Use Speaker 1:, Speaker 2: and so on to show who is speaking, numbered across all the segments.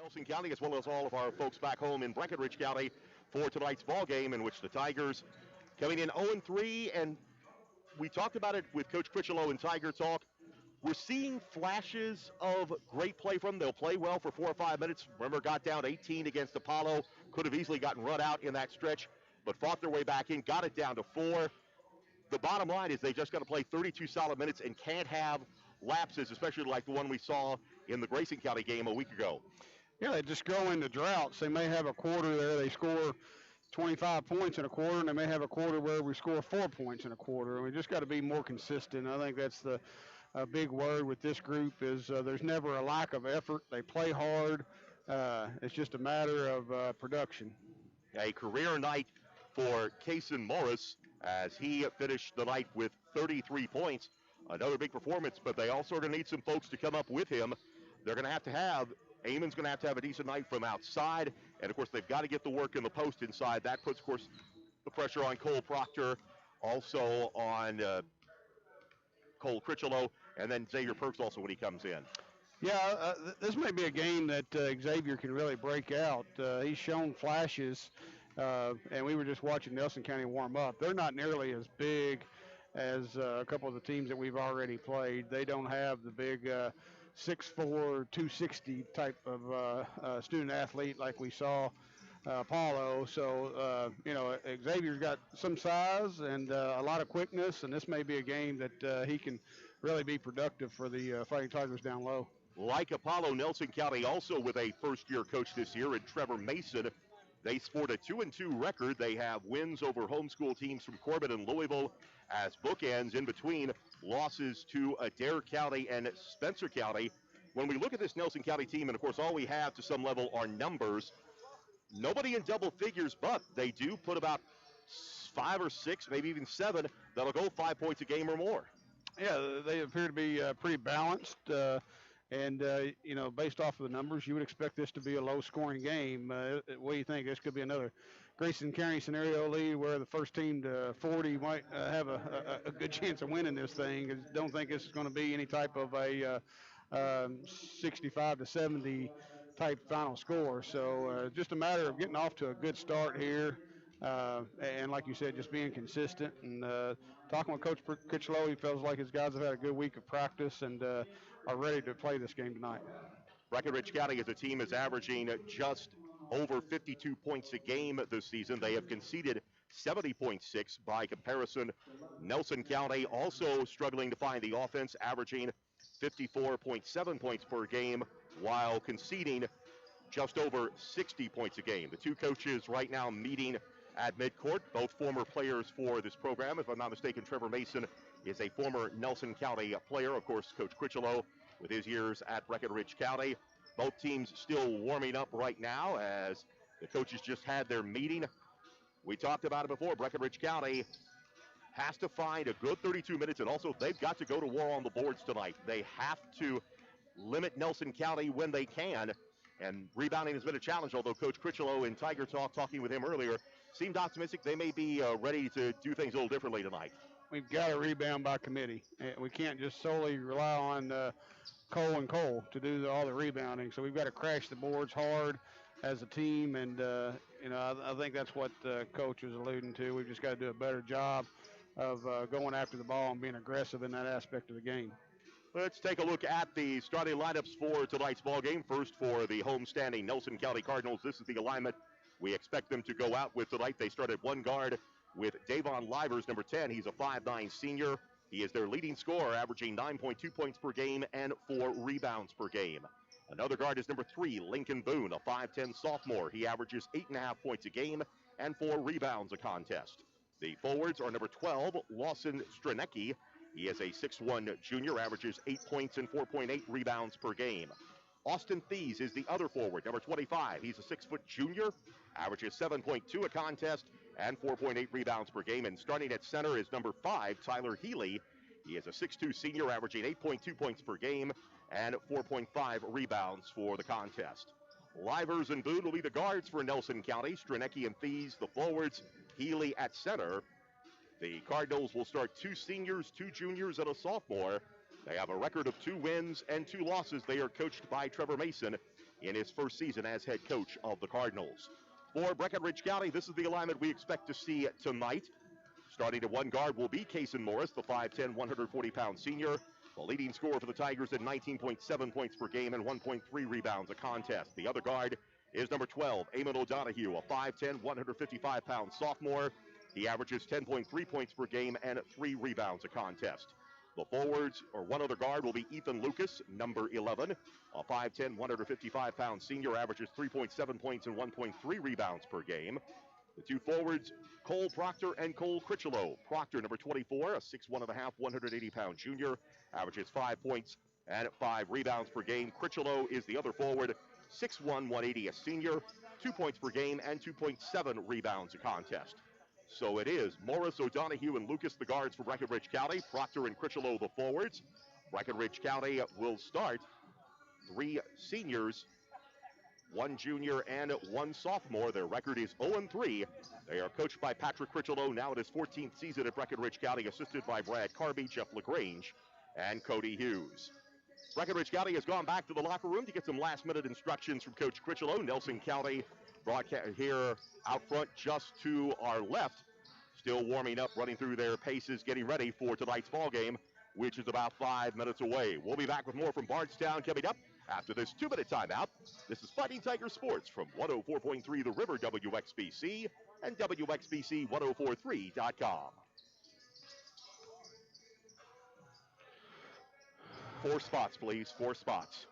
Speaker 1: Nelson County, as well as all of our folks back home in Brekenridge County for tonight's ball game, in which the Tigers coming in 0-3, and we talked about it with Coach Critchlow in Tiger Talk. We're seeing flashes of great play from them. They'll play well for 4 or 5 minutes. Remember, got down 18 against Apollo. Could have easily gotten run out in that stretch, but fought their way back in, got it down to 4. The bottom line is they just got to play 32 solid minutes and can't have lapses, especially like the one we saw in the Grayson County game a week ago.
Speaker 2: Yeah, they just go into droughts. They may have a quarter there, they score 25 points in a quarter, and they may have a quarter where we score 4 points in a quarter. And we just got to be more consistent. I think that's the big word with this group is there's never a lack of effort. They play hard. It's just a matter of production.
Speaker 1: A career night for Kason Morris as he finished the night with 33 points. Another big performance, but they also are going to need some folks to come up with him. They're going to have Eamon's going to have a decent night from outside, and of course they've got to get the work in the post inside. That puts, of course, the pressure on Cole Proctor, also on Cole Critchlow, and then Xavier Perks also when he comes in.
Speaker 2: Yeah, this may be a game that Xavier can really break out. He's shown flashes, and we were just watching Nelson County warm up. They're not nearly as big as a couple of the teams that we've already played. They don't have the big 6'4", 260 type of student athlete like we saw Apollo. So, Xavier's got some size and a lot of quickness, and this may be a game that he can really be productive for the Fighting Tigers down low.
Speaker 1: Like Apollo, Nelson County also with a first-year coach this year in Trevor Mason. They sport a 2-2 record. They have wins over homeschool teams from Corbin and Louisville as bookends in between losses to Adair County and Spencer County. When we look at this Nelson County team, and of course all we have to some level are numbers, nobody in double figures, but they do put about 5 or 6, maybe even 7, that'll go 5 points a game or more.
Speaker 2: Yeah, they appear to be pretty balanced. And, based off of the numbers, you would expect this to be a low-scoring game. What do you think? This could be another Grayson County scenario lead where the first team to 40 might have a good chance of winning this thing. I don't think this is going to be any type of a 65 to 70 type final score. So just a matter of getting off to a good start here. And like you said, just being consistent and talking with Coach Critchlow, he feels like his guys have had a good week of practice and are ready to play this game tonight.
Speaker 1: Brekenridge County as a team is averaging just over 52 points a game this season. They have conceded 70.6 by comparison. Nelson County also struggling to find the offense, averaging 54.7 points per game while conceding just over 60 points a game. The two coaches right now meeting at midcourt, both former players for this program. If I'm not mistaken, Trevor Mason is a former Nelson County player. Of course, Coach Critchlow with his years at Brekenridge County. Both teams still warming up right now as the coaches just had their meeting. We talked about it before. Brekenridge County has to find a good 32 minutes, and also they've got to go to war on the boards tonight. They have to limit Nelson County when they can, and rebounding has been a challenge, although Coach Critchlow in Tiger Talk, talking with him earlier, seemed optimistic they may be ready to do things a little differently tonight.
Speaker 2: We've got to rebound by committee. We can't just solely rely on Cole to do all the rebounding. So we've got to crash the boards hard as a team, and I think that's what Coach was alluding to. We've just got to do a better job of going after the ball and being aggressive in that aspect of the game.
Speaker 1: Let's take a look at the starting lineups for tonight's ball game. First, for the homestanding Nelson County Cardinals, this is the alignment we expect them to go out with tonight. They start at one guard with Davon Livers, number 10. He's a 5'9 senior. He is their leading scorer, averaging 9.2 points per game and 4 rebounds per game. Another guard is number 3, Lincoln Boone, a 5'10 sophomore. He averages 8.5 points a game and 4 rebounds a contest. The forwards are number 12, Lawson Stranecki. He is a 6'1 junior, averages 8 points and 4.8 rebounds per game. Austin Thies is the other forward, number 25. He's a 6-foot junior, averages 7.2 a contest and 4.8 rebounds per game. And starting at center is number 5, Tyler Healy. He is a 6'2 senior, averaging 8.2 points per game and 4.5 rebounds for the contest. Livers and Boone will be the guards for Nelson County. Stranecki and Thies the forwards. Healy at center. The Cardinals will start 2 seniors, 2 juniors, and a sophomore. They have a record of 2 wins and 2 losses. They are coached by Trevor Mason. in his first season as head coach of the Cardinals. For Brekenridge County, this is the alignment we expect to see tonight. Starting at one guard will be Kason Morris, the 5'10", 140-pound senior. The leading scorer for the Tigers at 19.7 points per game and 1.3 rebounds a contest. The other guard is number 12, Eamon O'Donohue, a 5'10", 155-pound sophomore. He averages 10.3 points per game and 3 rebounds a contest. The forwards, or one other guard, will be Ethan Lucas, number 11, a 5'10", 155-pound senior, averages 3.7 points and 1.3 rebounds per game. The two forwards, Cole Proctor and Cole Critchlow. Proctor, number 24, a 6'1.5", 180-pound junior, averages 5 points and 5 rebounds per game. Critchlow is the other forward, 6'1", 180, a senior, 2 points per game and 2.7 rebounds a contest. So it is Morris, O'Donohue, and Lucas, the guards for Brekenridge County. Proctor and Critchlow, the forwards. Brekenridge County will start 3 seniors, 1 junior, and 1 sophomore. Their record is 0-3. They are coached by Patrick Critchlow, now in his 14th season at Brekenridge County, assisted by Brad Carby, Jeff LaGrange, and Cody Hughes. Brekenridge County has gone back to the locker room to get some last-minute instructions from Coach Critchlow. Nelson County broadcast here out front just to our left, still warming up, running through their paces, getting ready for tonight's ball game, which is about 5 minutes away. We'll be back with more from Bardstown coming up after this 2-minute timeout. This is Fighting Tiger Sports from 104.3 The River WXBC and WXBC1043.com. 4 spots, please. 4 spots.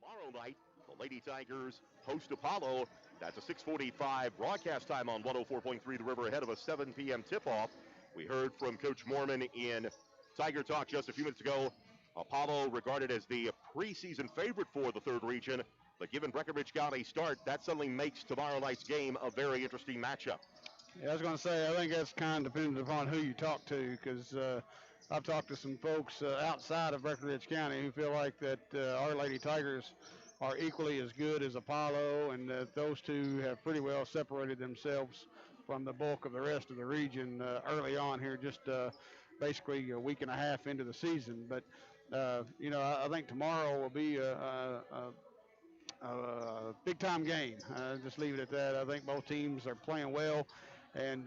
Speaker 1: Tomorrow night, the Lady Tigers host Apollo. That's a 6:45 broadcast time on 104.3 The River ahead of a 7 p.m. tip-off. We heard from Coach Mormon in Tiger Talk just a few minutes ago. Apollo regarded as the preseason favorite for the third region, but given Brekenridge County's start, that suddenly makes tomorrow night's game a very interesting matchup.
Speaker 2: Yeah, I was going to say, I think that's kind of dependent upon who you talk to, because I've talked to some folks outside of Brekenridge County who feel like that our Lady Tigers are equally as good as Apollo, and that those two have pretty well separated themselves from the bulk of the rest of the region early on here, just basically a week and a half into the season. But, I think tomorrow will be a big-time game. Just leave it at that. I think both teams are playing well, and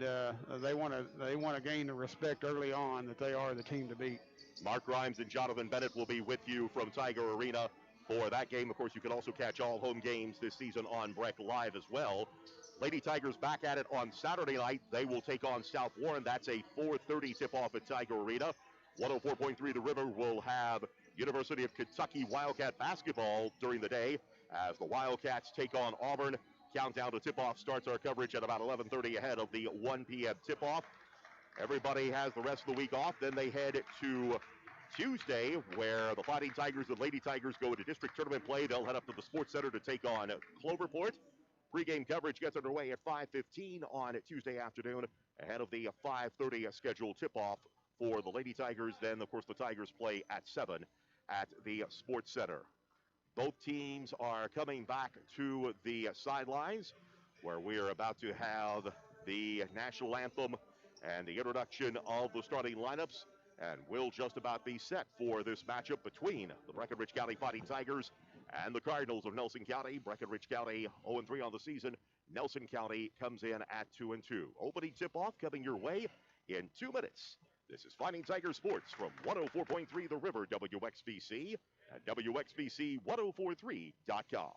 Speaker 2: they want to gain the respect early on that they are the team to beat.
Speaker 1: Mark Grimes and Jonathan Bennett will be with you from Tiger Arena for that game. Of course, you can also catch all home games this season on Breck Live as well. Lady Tigers back at it on Saturday night. They will take on South Warren. That's a 4:30 tip-off at Tiger Arena. 104.3 The River will have University of Kentucky Wildcat basketball during the day as the Wildcats take on Auburn. Countdown to tip-off starts our coverage at about 11:30 ahead of the 1 p.m. tip-off. Everybody has the rest of the week off. Then they head to Tuesday, where the Fighting Tigers and Lady Tigers go into district tournament play. They'll head up to the Sports Center to take on Cloverport. Pre-game coverage gets underway at 5:15 on Tuesday afternoon, ahead of the 5:30 scheduled tip-off for the Lady Tigers. Then, of course, the Tigers play at 7 at the Sports Center. Both teams are coming back to the sidelines, where we are about to have the national anthem and the introduction of the starting lineups. And we'll just about be set for this matchup between the Brekenridge County Fighting Tigers and the Cardinals of Nelson County. Brekenridge County 0-3 on the season. Nelson County comes in at 2-2. Opening tip-off coming your way in 2 minutes. This is Fighting Tiger Sports from 104.3 The River WXVC at WXVC1043.com.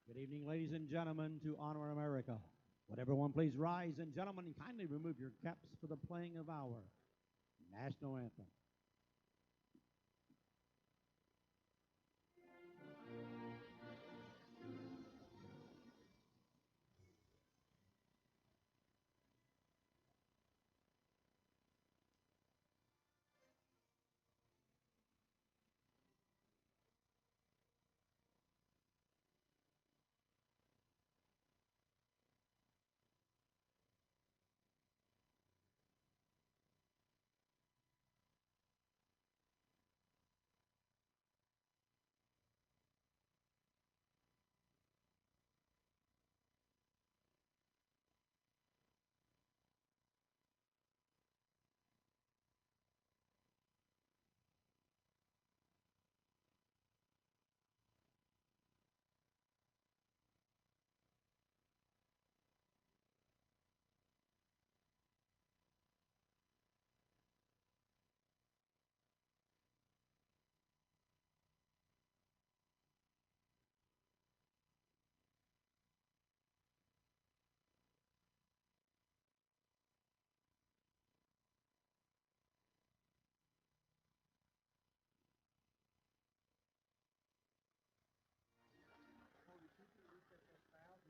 Speaker 3: Good evening, ladies and gentlemen, to honor America. Would everyone please rise, and gentlemen, kindly remove your caps for the playing of our national anthem.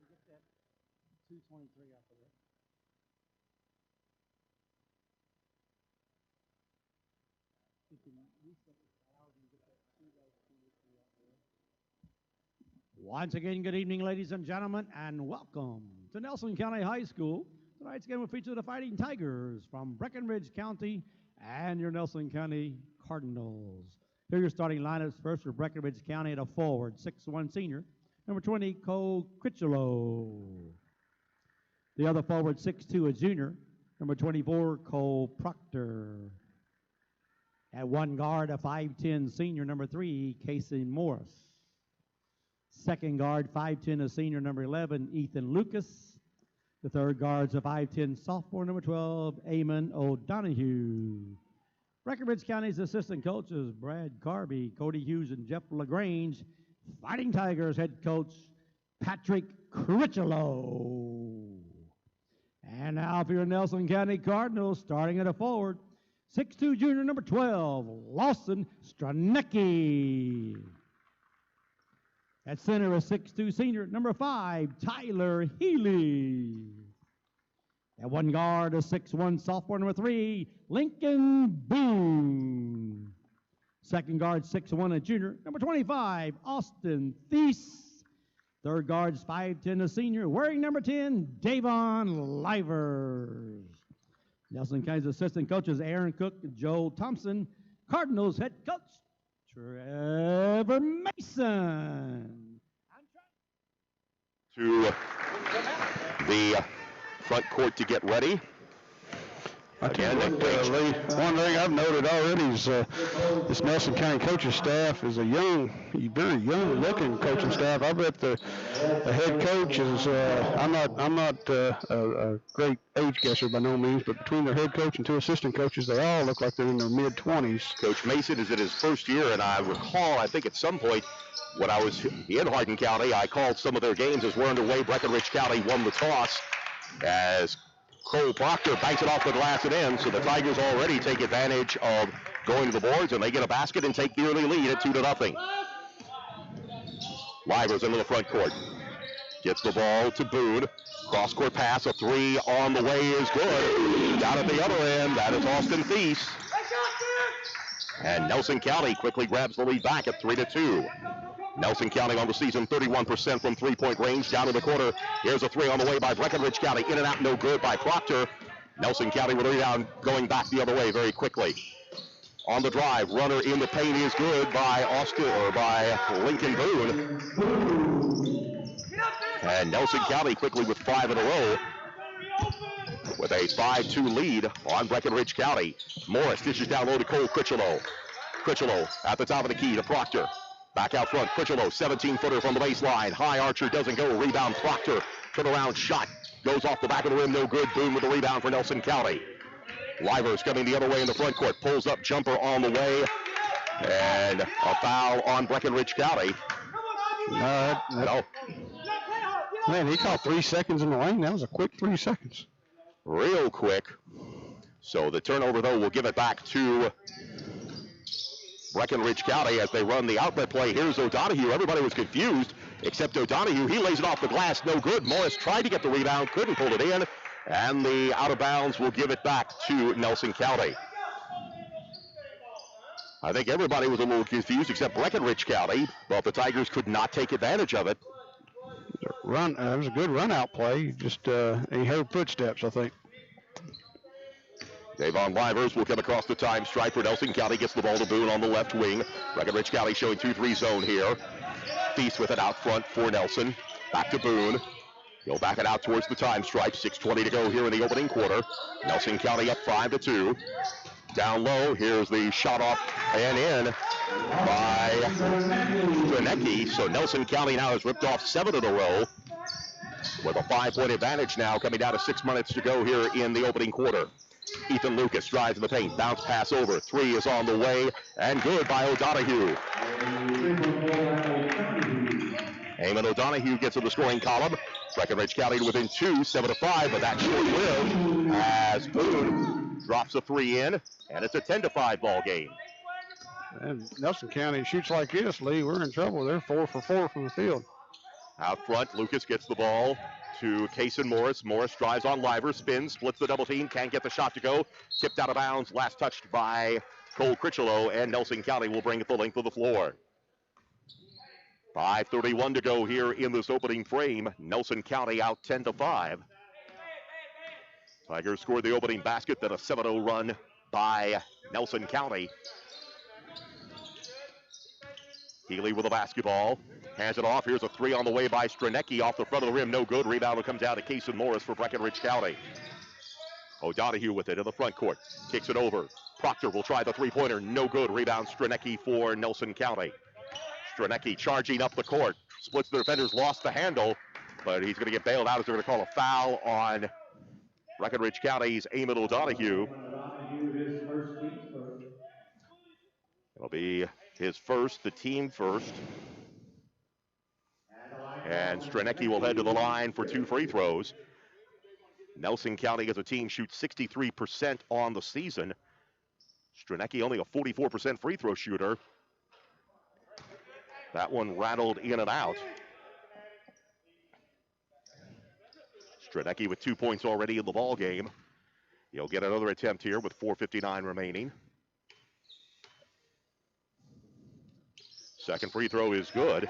Speaker 3: Get that 223 out there. You can reset the valve and get that 223 out there. Once again, good evening, ladies and gentlemen, and welcome to Nelson County High School. Tonight's game will feature the Fighting Tigers from Brekenridge County and your Nelson County Cardinals. Here are your starting lineups. First for Brekenridge County at a forward, 6'1" senior, number 20, Cole Critchlow. The other forward, 6'2", a junior, number 24, Cole Proctor. At one guard, a 5'10" senior, number 3, Casey Morris. Second guard, 5'10", a senior, number 11, Ethan Lucas. The third guard's a 5'10" sophomore, number 12, Eamon O'Donohue. Brekenridge County's assistant coaches, Brad Carby, Cody Hughes, and Jeff LaGrange. Fighting Tigers head coach, Patrick Critchlow. And now for your Nelson County Cardinals, starting at a forward, 6'2" junior, number 12, Lawson Stranecki. At center, a 6'2" senior, number 5, Tyler Healy. At one guard, a 6'1" sophomore, number 3, Lincoln Boone. Second guard, 6'1", a junior, number 25, Austin Thies. Third guard's 5'10", a senior, wearing number 10, Davon Livers. Nelson County's assistant coaches, Aaron Cook and Joel Thompson. Cardinals head coach, Trevor Mason. I'm trying.
Speaker 1: To the front court to get ready.
Speaker 2: I tell you what, Lee, one thing I've noted already is this Nelson County coaching staff is a very young-looking coaching staff. I bet the head coach is. I'm not a great age guesser by no means, but between their head coach and two assistant coaches, they all look like they're in their mid-20s.
Speaker 1: Coach Mason is in his first year, and I recall, I think at some point when I was in Hardin County, I called some of their games as we're underway. Brekenridge County won the toss as Cole Proctor banks it off the glass and in, so the Tigers already take advantage of going to the boards, and they get a basket and take the early lead at 2-0. Livers into the front court. Gets the ball to Boone. Cross-court pass, a three on the way is good. Down at the other end, that is Austin Thies. And Nelson County quickly grabs the lead back at 3-2. Nelson County on the season, 31% from three-point range. Down in the corner, here's a three on the way by Brekenridge County. In and out, no good by Proctor. Nelson County with a rebound going back the other way very quickly. On the drive, runner in the paint is good by Lincoln Boone. And Nelson County quickly with 5 in a row with a 5-2 lead on Brekenridge County. Morris dishes down low to Cole Critchlow. Critchlow at the top of the key to Proctor. Back out front, Critchlow, 17-footer from the baseline. High archer doesn't go. Rebound, Proctor. Turnaround shot. Goes off the back of the rim, no good. Boone with the rebound for Nelson County. Livers coming the other way in the front court. Pulls up, jumper on the way. And a foul on Brekenridge County.
Speaker 2: No. Man, he caught 3 seconds in the lane. That was a quick 3 seconds.
Speaker 1: Real quick. So the turnover, though, will give it back to Brekenridge County as they run the outlet play. Here's O'Donohue. Everybody was confused except O'Donohue. He lays it off the glass. No good. Morris tried to get the rebound. Couldn't pull it in. And the out of bounds will give it back to Nelson County. I think everybody was a little confused except Brekenridge County, but the Tigers could not take advantage of it.
Speaker 2: It was a good run-out play. Just he heard footsteps, I think.
Speaker 1: Davon Livers will come across the time stripe for Nelson County. Gets the ball to Boone on the left wing. Brekenridge County showing 2-3 zone here. Thies with it out front for Nelson. Back to Boone. He'll back it out towards the time stripe. 6:20 to go here in the opening quarter. Nelson County up 5-2. Down low, here's the shot off and in by Strenecki. So Nelson County now has ripped off 7 in a row with a 5-point advantage now coming down to 6 minutes to go here in the opening quarter. Ethan Lucas drives in the paint, bounce pass over. 3 is on the way and good by O'Donohue. Eamon O'Donohue gets in the scoring column. Brekenridge County within 2, 7-5, but that's short-lived as Boone drops a 3 in, and it's a 10-5 ball game.
Speaker 2: And Nelson County shoots like this, Lee. We're in trouble. They're 4 for 4 from the field.
Speaker 1: Out front, Lucas gets the ball to Kason Morris. Morris drives on Livers, spins, splits the double team, can't get the shot to go. Tipped out of bounds, last touched by Cole Critchlow, and Nelson County will bring it the length of the floor. 5:31 to go here in this opening frame. Nelson County out 10-5. Tigers scored the opening basket, then a 7-0 run by Nelson County. Healy with the basketball. Hands it off. Here's a 3 on the way by Strenecki off the front of the rim. No good. Rebound will come down to Kason Morris for Brekenridge County. O'Donohue with it in the front court. Kicks it over. Proctor will try the three-pointer. No good. Rebound Strenecki for Nelson County. Strenecki charging up the court. Splits the defenders, lost the handle, but he's going to get bailed out as they're going to call a foul on Brekenridge County's Eamon O'Donohue. It'll be his first, the team first. And Strenecki will head to the line for 2 free throws. Nelson County as a team shoots 63% on the season. Strenecki only a 44% free throw shooter. That one rattled in and out. Strenecki with 2 points already in the ball game. He'll get another attempt here with 4:59 remaining. Second free throw is good.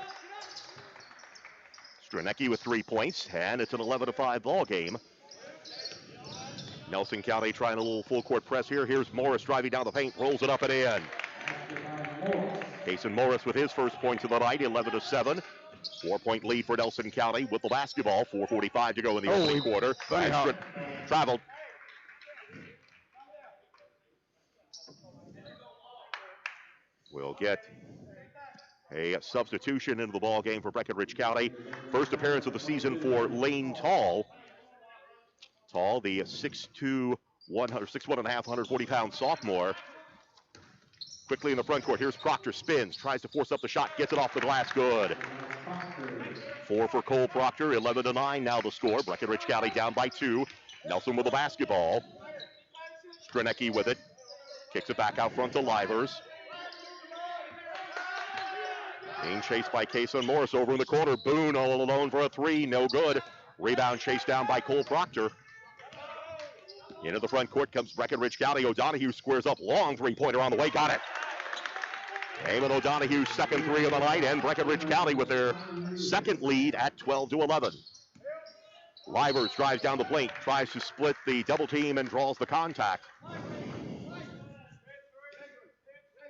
Speaker 1: Strenecki with 3 points, and it's an 11-5 ball game. Nelson County trying a little full court press here. Here's Morris driving down the paint, rolls it up and in. Kason Morris with his first points of the night, 11-7. 4-point lead for Nelson County with the basketball. 4:45 to go in the opening quarter. Traveled. We'll get a substitution into the ball game for Brekenridge County. First appearance of the season for Lane Tall. Tall, the 6'2", 6'1.5", 140-pound sophomore. Quickly in the front court, here's Proctor, spins, tries to force up the shot, gets it off the glass, good. 4 for Cole Proctor, 11-9 now the score. Brekenridge County down by 2. Nelson with the basketball. Strenecki with it, kicks it back out front to Livers. Being chased by Kason Morris over in the corner. Boone all alone for a 3, no good. Rebound chased down by Cole Proctor. Into the front court comes Brekenridge County. O'Donohue squares up, long three-pointer on the way, got it. Eamon O'Donohue's second 3 of the night, and Brekenridge County with their second lead at 12-11. Livers drives down the plate, tries to split the double team and draws the contact.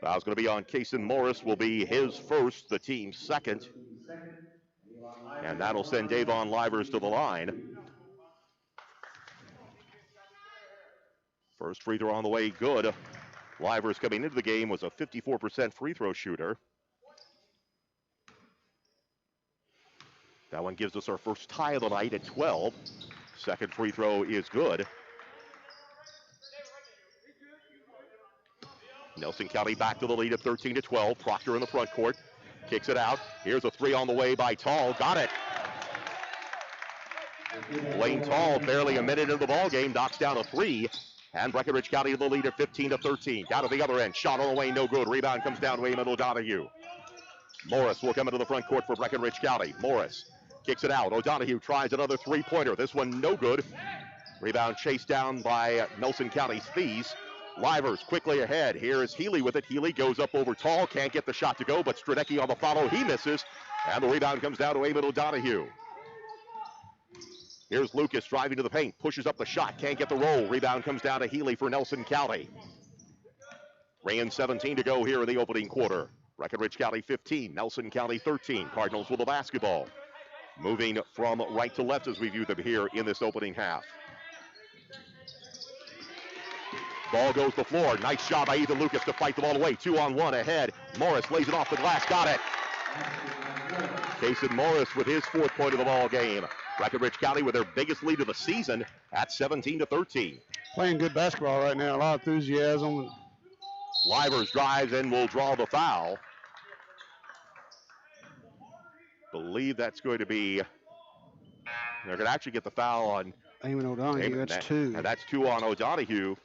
Speaker 1: Foul's going to be on Kason Morris, will be his first, the team's second. And that'll send Davon Livers to the line. First free throw on the way, good. Livers coming into the game was a 54% free throw shooter. That one gives us our first tie of the night at 12. Second free throw is good. Nelson County back to the lead at 13-12. Proctor in the front court, kicks it out. Here's a 3 on the way by Tall, got it. Lane Tall, barely a minute into the ball game, knocks down a 3. And Brekenridge County to the lead at 15-13. Down to the other end, shot on the way, no good. Rebound comes down to Eamon O'Donohue. Morris will come into the front court for Brekenridge County. Morris kicks it out. O'Donohue tries another three-pointer. This one no good. Rebound chased down by Nelson County's Thieves. Livers quickly ahead. Here is Healy with it. Healy goes up over Tall. Can't get the shot to go, but Strenecki on the follow. He misses. And the rebound comes down to Eamon O'Donohue. Here's Lucas driving to the paint. Pushes up the shot. Can't get the roll. Rebound comes down to Healy for Nelson County. 3:17 to go here in the opening quarter. Brekenridge County 15. Nelson County 13. Cardinals with the basketball. Moving from right to left as we view them here in this opening half. Ball goes to the floor. Nice job by Ethan Lucas to fight the ball away. 2-on-1 ahead. Morris lays it off the glass. Got it. Kason Morris with his 4th point of the ball game. Brekenridge County with their biggest lead of the season at 17-13.
Speaker 2: Playing good basketball right now. A lot of enthusiasm.
Speaker 1: Livers drives and will draw the foul. Believe that's going to be, they're going to actually get the foul on
Speaker 2: Eamon O'Donohue. That's 2.
Speaker 1: And that's 2 on O'Donohue,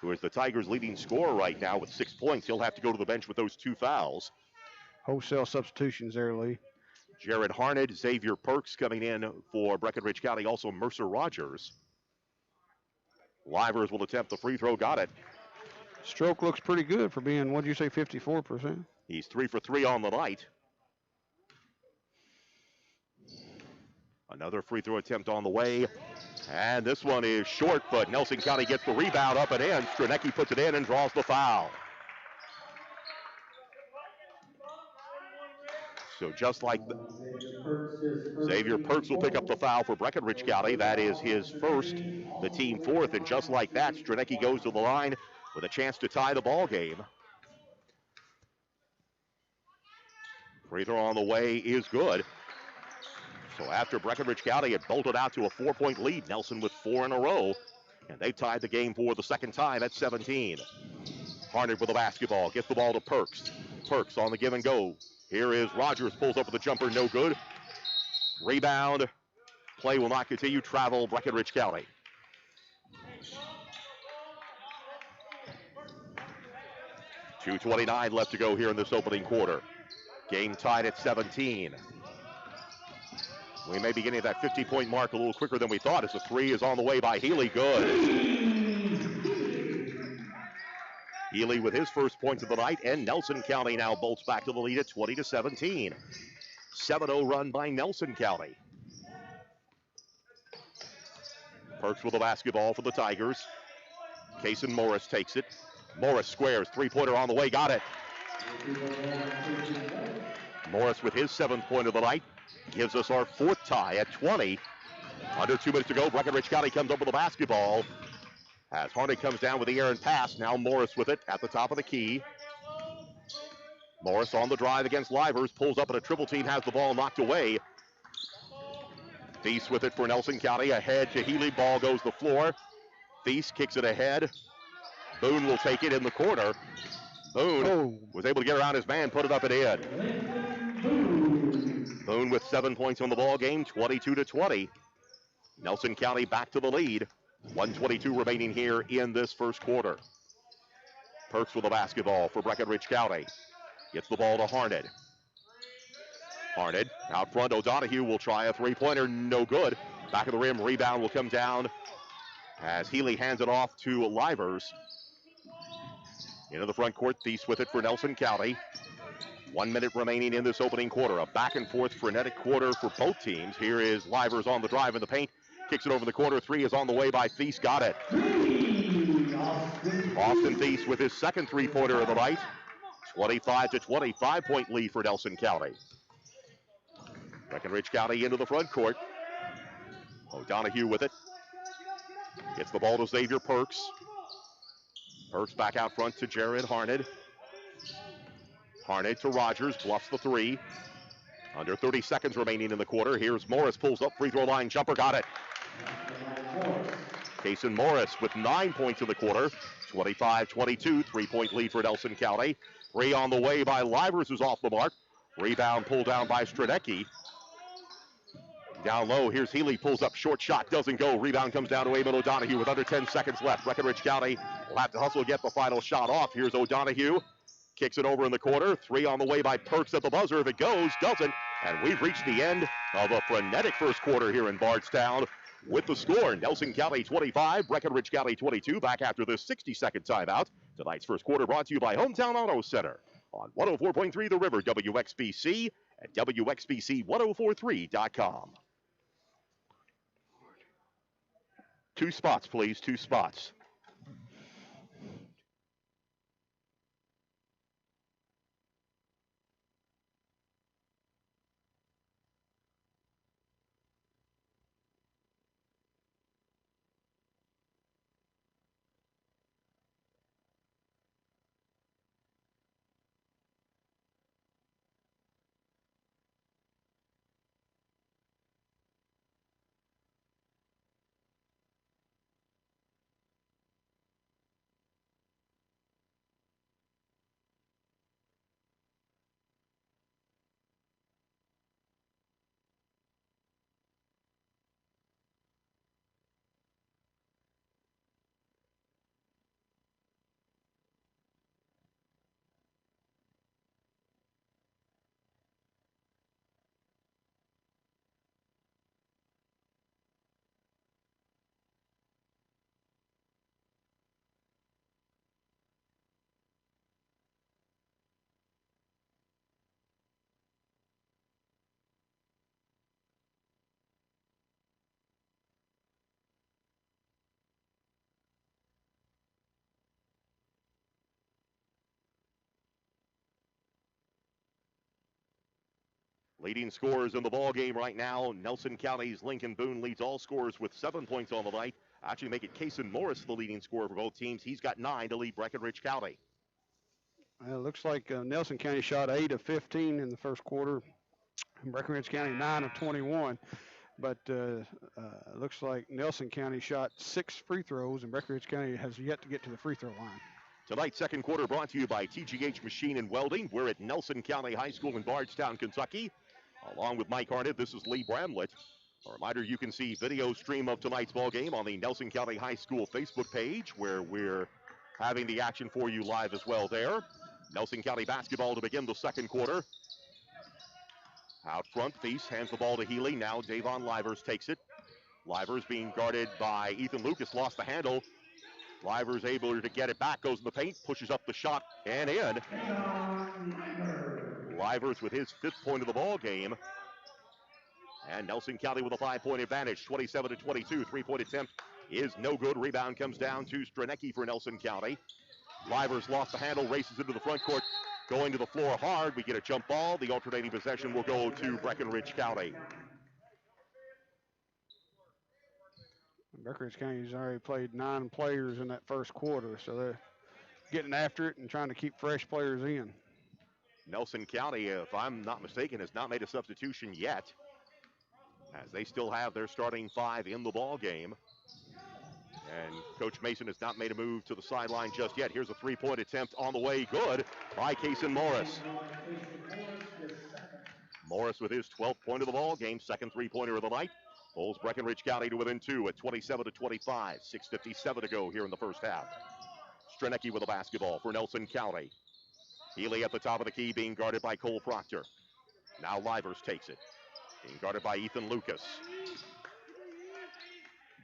Speaker 1: who is the Tigers' leading scorer right now with 6 points. He'll have to go to the bench with those 2 fouls.
Speaker 2: Wholesale substitutions there, Lee.
Speaker 1: Jared Harned, Xavier Perks coming in for Brekenridge County, also Mercer Rogers. Livers will attempt the free throw, got it.
Speaker 2: Stroke looks pretty good for being, what'd you say, 54%?
Speaker 1: He's 3 for 3 on the night. Another free throw attempt on the way. And this one is short, but Nelson County gets the rebound up and in. Strenecki puts it in and draws the foul. So just like Xavier Perks will pick up the foul for Brekenridge County. That is his first, the team 4th. And just like that, Strenecki goes to the line with a chance to tie the ball game. Free throw on the way is good. So after Brekenridge County had bolted out to a 4-point lead, Nelson with 4 in a row. And they tied the game for the second time at 17. Harned with the basketball, gets the ball to Perks. Perks on the give and go. Here is Rogers, pulls up with the jumper, no good. Rebound, play will not continue, travel Brekenridge County. .229 left to go here in this opening quarter. Game tied at 17. We may be getting at that 50-point mark a little quicker than we thought as the 3 is on the way by Healy, good. Healy with his first points of the night, and Nelson County now bolts back to the lead at 20-17. 7-0 run by Nelson County. Perks with the basketball for the Tigers. Kason Morris takes it. Morris squares, 3-pointer on the way, got it. Morris with his 7th point of the night gives us our 4th tie at 20. Under 2 minutes to go, Brekenridge County comes up with the basketball. As Harnett comes down with the errant pass, now Morris with it at the top of the key. Morris on the drive against Livers, pulls up at a triple team, has the ball knocked away. Thies with it for Nelson County, ahead to Healy, ball goes to the floor. Thies kicks it ahead. Boone will take it in the corner. Boone was able to get around his man, put it up and in. Boone with 7 points on the ball game, 22-20. Nelson County back to the lead. 1:22 remaining here in this first quarter. Perks with the basketball for Brekenridge County. Gets the ball to Harnett. Harnett out front. O'Donohue will try a three-pointer. No good. Back of the rim. Rebound will come down as Healy hands it off to Livers. Into the front court. Thies with it for Nelson County. 1 minute remaining in this opening quarter. A back and forth frenetic quarter for both teams. Here is Livers on the drive in the paint. Kicks it over the corner. Three is on the way by Thies. Got it. Austin Thies with his second three-pointer of the night. 25-20, 5-point lead for Nelson County. Brekenridge County into the front court. O'Donohue with it. Gets the ball to Xavier Perks. Perks back out front to Jared Harnett. Harnett to Rogers, bluffs the three. Under 30 seconds remaining in the quarter. Here's Morris, pulls up, free throw line, jumper, got it. Kason Morris with 9 points in the quarter. 25-22, 3-point lead for Nelson County. Three on the way by Livers, who's off the mark. Rebound pulled down by Stradecki. Down low, here's Healy, pulls up, short shot, doesn't go. Rebound comes down to Eamon O'Donohue with under 10 seconds left. Brekenridge County will have to hustle to get the final shot off. Here's O'Donohue, kicks it over in the corner. Three on the way by Perks at the buzzer. If it goes, doesn't. And we've reached the end of a frenetic first quarter here in Bardstown. With the score, Nelson County 25, Brekenridge County 22. Back after this 60-second timeout. Tonight's first quarter brought to you by Hometown Auto Center on 104.3 The River, WXBC, at WXBC1043.com. Two spots, please, two spots. Leading scorers in the ball game right now, Nelson County's Lincoln Boone leads all scorers with 7 points on the night. Actually make it Kason Morris the leading scorer for both teams. He's got 9 to lead Brekenridge County.
Speaker 2: It looks like Nelson County shot 8 of 15 in the first quarter. Brekenridge County 9 of 21. But looks like Nelson County shot 6 free throws, and Brekenridge County has yet to get to the free throw line.
Speaker 1: Tonight's second quarter brought to you by TGH Machine and Welding. We're at Nelson County High School in Bardstown, Kentucky. Along with Mike Harnett, this is Lee Bramlett. A reminder, you can see video stream of tonight's ball game on the Nelson County High School Facebook page, where we're having the action for you live as well there. Nelson County basketball to begin the second quarter. Out front, Thies hands the ball to Healy. Now Davon Livers takes it. Livers being guarded by Ethan Lucas, lost the handle. Livers able to get it back, goes in the paint, pushes up the shot, and in. Livers with his 5th point of the ball game. And Nelson County with a 5-point advantage, 27-22. 3-point attempt is no good. Rebound comes down to Stradecki for Nelson County. Livers lost the handle, races into the front court, going to the floor hard. We get a jump ball. The alternating possession will go to Brekenridge County.
Speaker 2: Brekenridge County's already played 9 players in that first quarter, so they're getting after it and trying to keep fresh players in.
Speaker 1: Nelson County, if I'm not mistaken, has not made a substitution yet, as they still have their starting 5 in the ball game. And Coach Mason has not made a move to the sideline just yet. Here's a three-point attempt on the way. Good by Kason Morris. Morris with his 12th point of the ball game, second three-pointer of the night. Pulls Brekenridge County to within 2 at 27-25. 6:57 to go here in the first half. Strenecki with the basketball for Nelson County. Healy at the top of the key, being guarded by Cole Proctor. Now Livers takes it, being guarded by Ethan Lucas.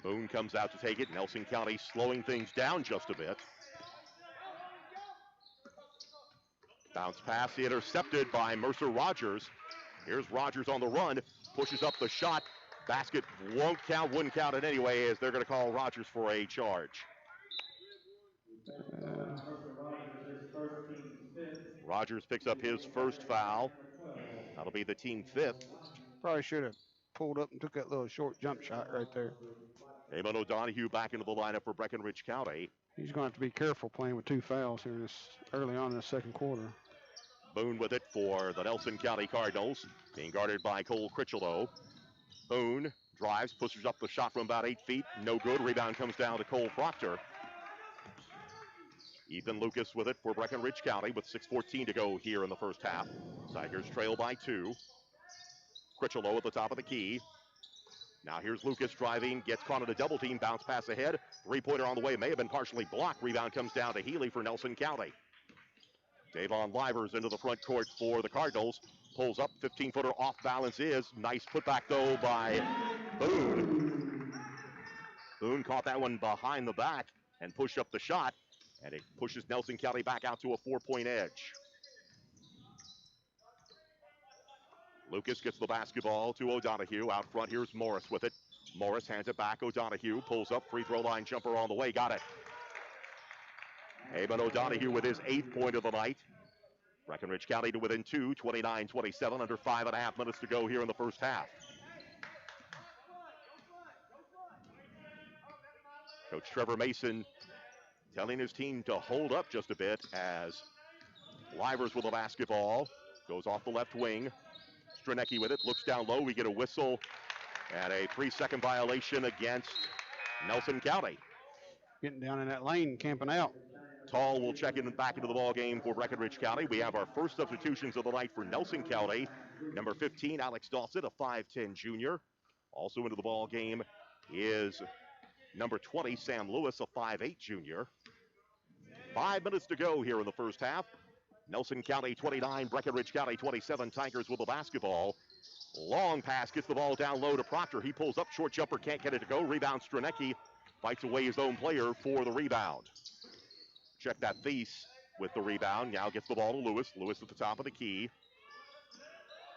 Speaker 1: Boone comes out to take it. Nelson County slowing things down just a bit. Bounce pass intercepted by Mercer Rogers. Here's Rogers on the run, pushes up the shot. Basket wouldn't count it anyway, as they're going to call Rogers for a charge. Rogers picks up his first foul. That'll be the team 5th.
Speaker 2: Probably should have pulled up and took that little short jump shot right there.
Speaker 1: Eamon O'Donohue back into the lineup for Brekenridge County.
Speaker 2: He's going to have to be careful playing with 2 fouls here early on in the second quarter.
Speaker 1: Boone with it for the Nelson County Cardinals, being guarded by Cole Critchlow. Boone drives, pushes up the shot from about 8 feet. No good. Rebound comes down to Cole Proctor. Ethan Lucas with it for Brekenridge County with 6:14 to go here in the first half. Tigers trail by 2. Critchlow at the top of the key. Now here's Lucas driving, gets caught in a double team, bounce pass ahead. Three-pointer on the way, may have been partially blocked. Rebound comes down to Healy for Nelson County. Davon Livers into the front court for the Cardinals. Pulls up, 15-footer off balance is. Nice putback though by Boone. Boone caught that one behind the back and pushed up the shot. And it pushes Nelson County back out to a 4-point edge. Lucas gets the basketball to O'Donohue. Out front, here's Morris with it. Morris hands it back. O'Donohue pulls up. Free throw line jumper on the way. Got it. Eamon O'Donohue with his 8th point of the night. Brekenridge County to within 2, 29-27, under 5.5 minutes to go here in the first half. Coach Trevor Mason telling his team to hold up just a bit as Livers with the basketball. Goes off the left wing. Strenecki with it, looks down low. We get a whistle and a 3-second violation against Nelson County.
Speaker 2: Getting down in that lane, camping out.
Speaker 1: Tall will check in back into the ball game for Brekenridge County. We have our first substitutions of the night for Nelson County. Number 15, Alex Dawson, a 5'10 junior. Also into the ball game is number 20, Sam Lewis, a 5'8 junior. 5 minutes to go here in the first half. Nelson County 29, Brekenridge County 27. Tigers with the basketball. Long pass, gets the ball down low to Proctor. He pulls up, short jumper, can't get it to go. Rebound, Strenecki fights away his own player for the rebound. Check that Thies with the rebound. Now gets the ball to Lewis. Lewis at the top of the key.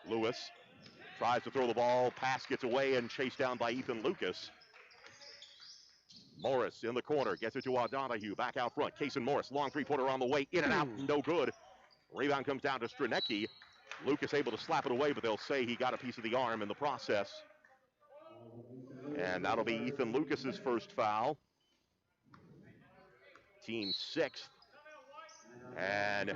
Speaker 1: Lewis tries to throw the ball. Pass gets away and chased down by Ethan Lucas. Morris in the corner, gets it to O'Donohue, back out front. Kason Morris, long three-pointer on the way, in and out, no good. Rebound comes down to Strenecki. Lucas able to slap it away, but they'll say he got a piece of the arm in the process. And that'll be Ethan Lucas's first foul. Team 6th. And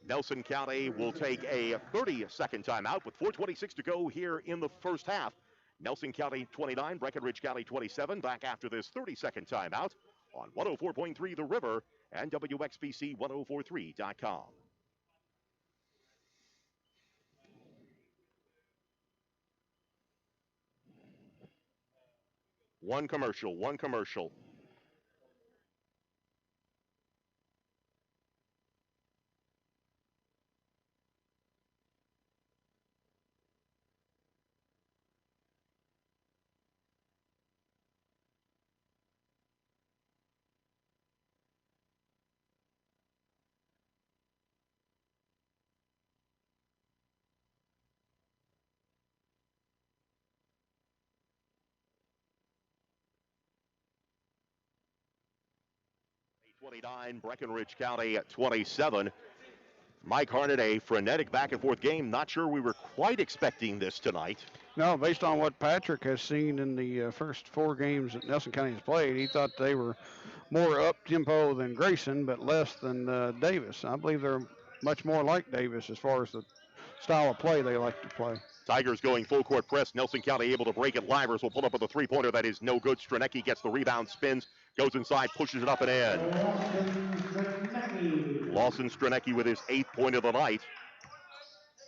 Speaker 1: Nelson County will take a 30-second timeout with 4:26 to go here in the first half. Nelson County 29, Brekenridge County 27. Back after this 30-second timeout on 104.3 The River and WXBC1043.com. One commercial. '29, Brekenridge County at 27. Mike Harnett, a frenetic back-and-forth game. Not sure we were quite expecting this tonight.
Speaker 2: No, based on what Patrick has seen in the first 4 games that Nelson County has played, he thought they were more up-tempo than Grayson, but less than Davis. I believe they're much more like Davis as far as the style of play they like to play.
Speaker 1: Tigers going full court press. Nelson County able to break it. Livers will pull up with a three-pointer that is no good. Stranecki gets the rebound, spins, goes inside, pushes it up and in. Lawson Stranecki with his 8th point of the night.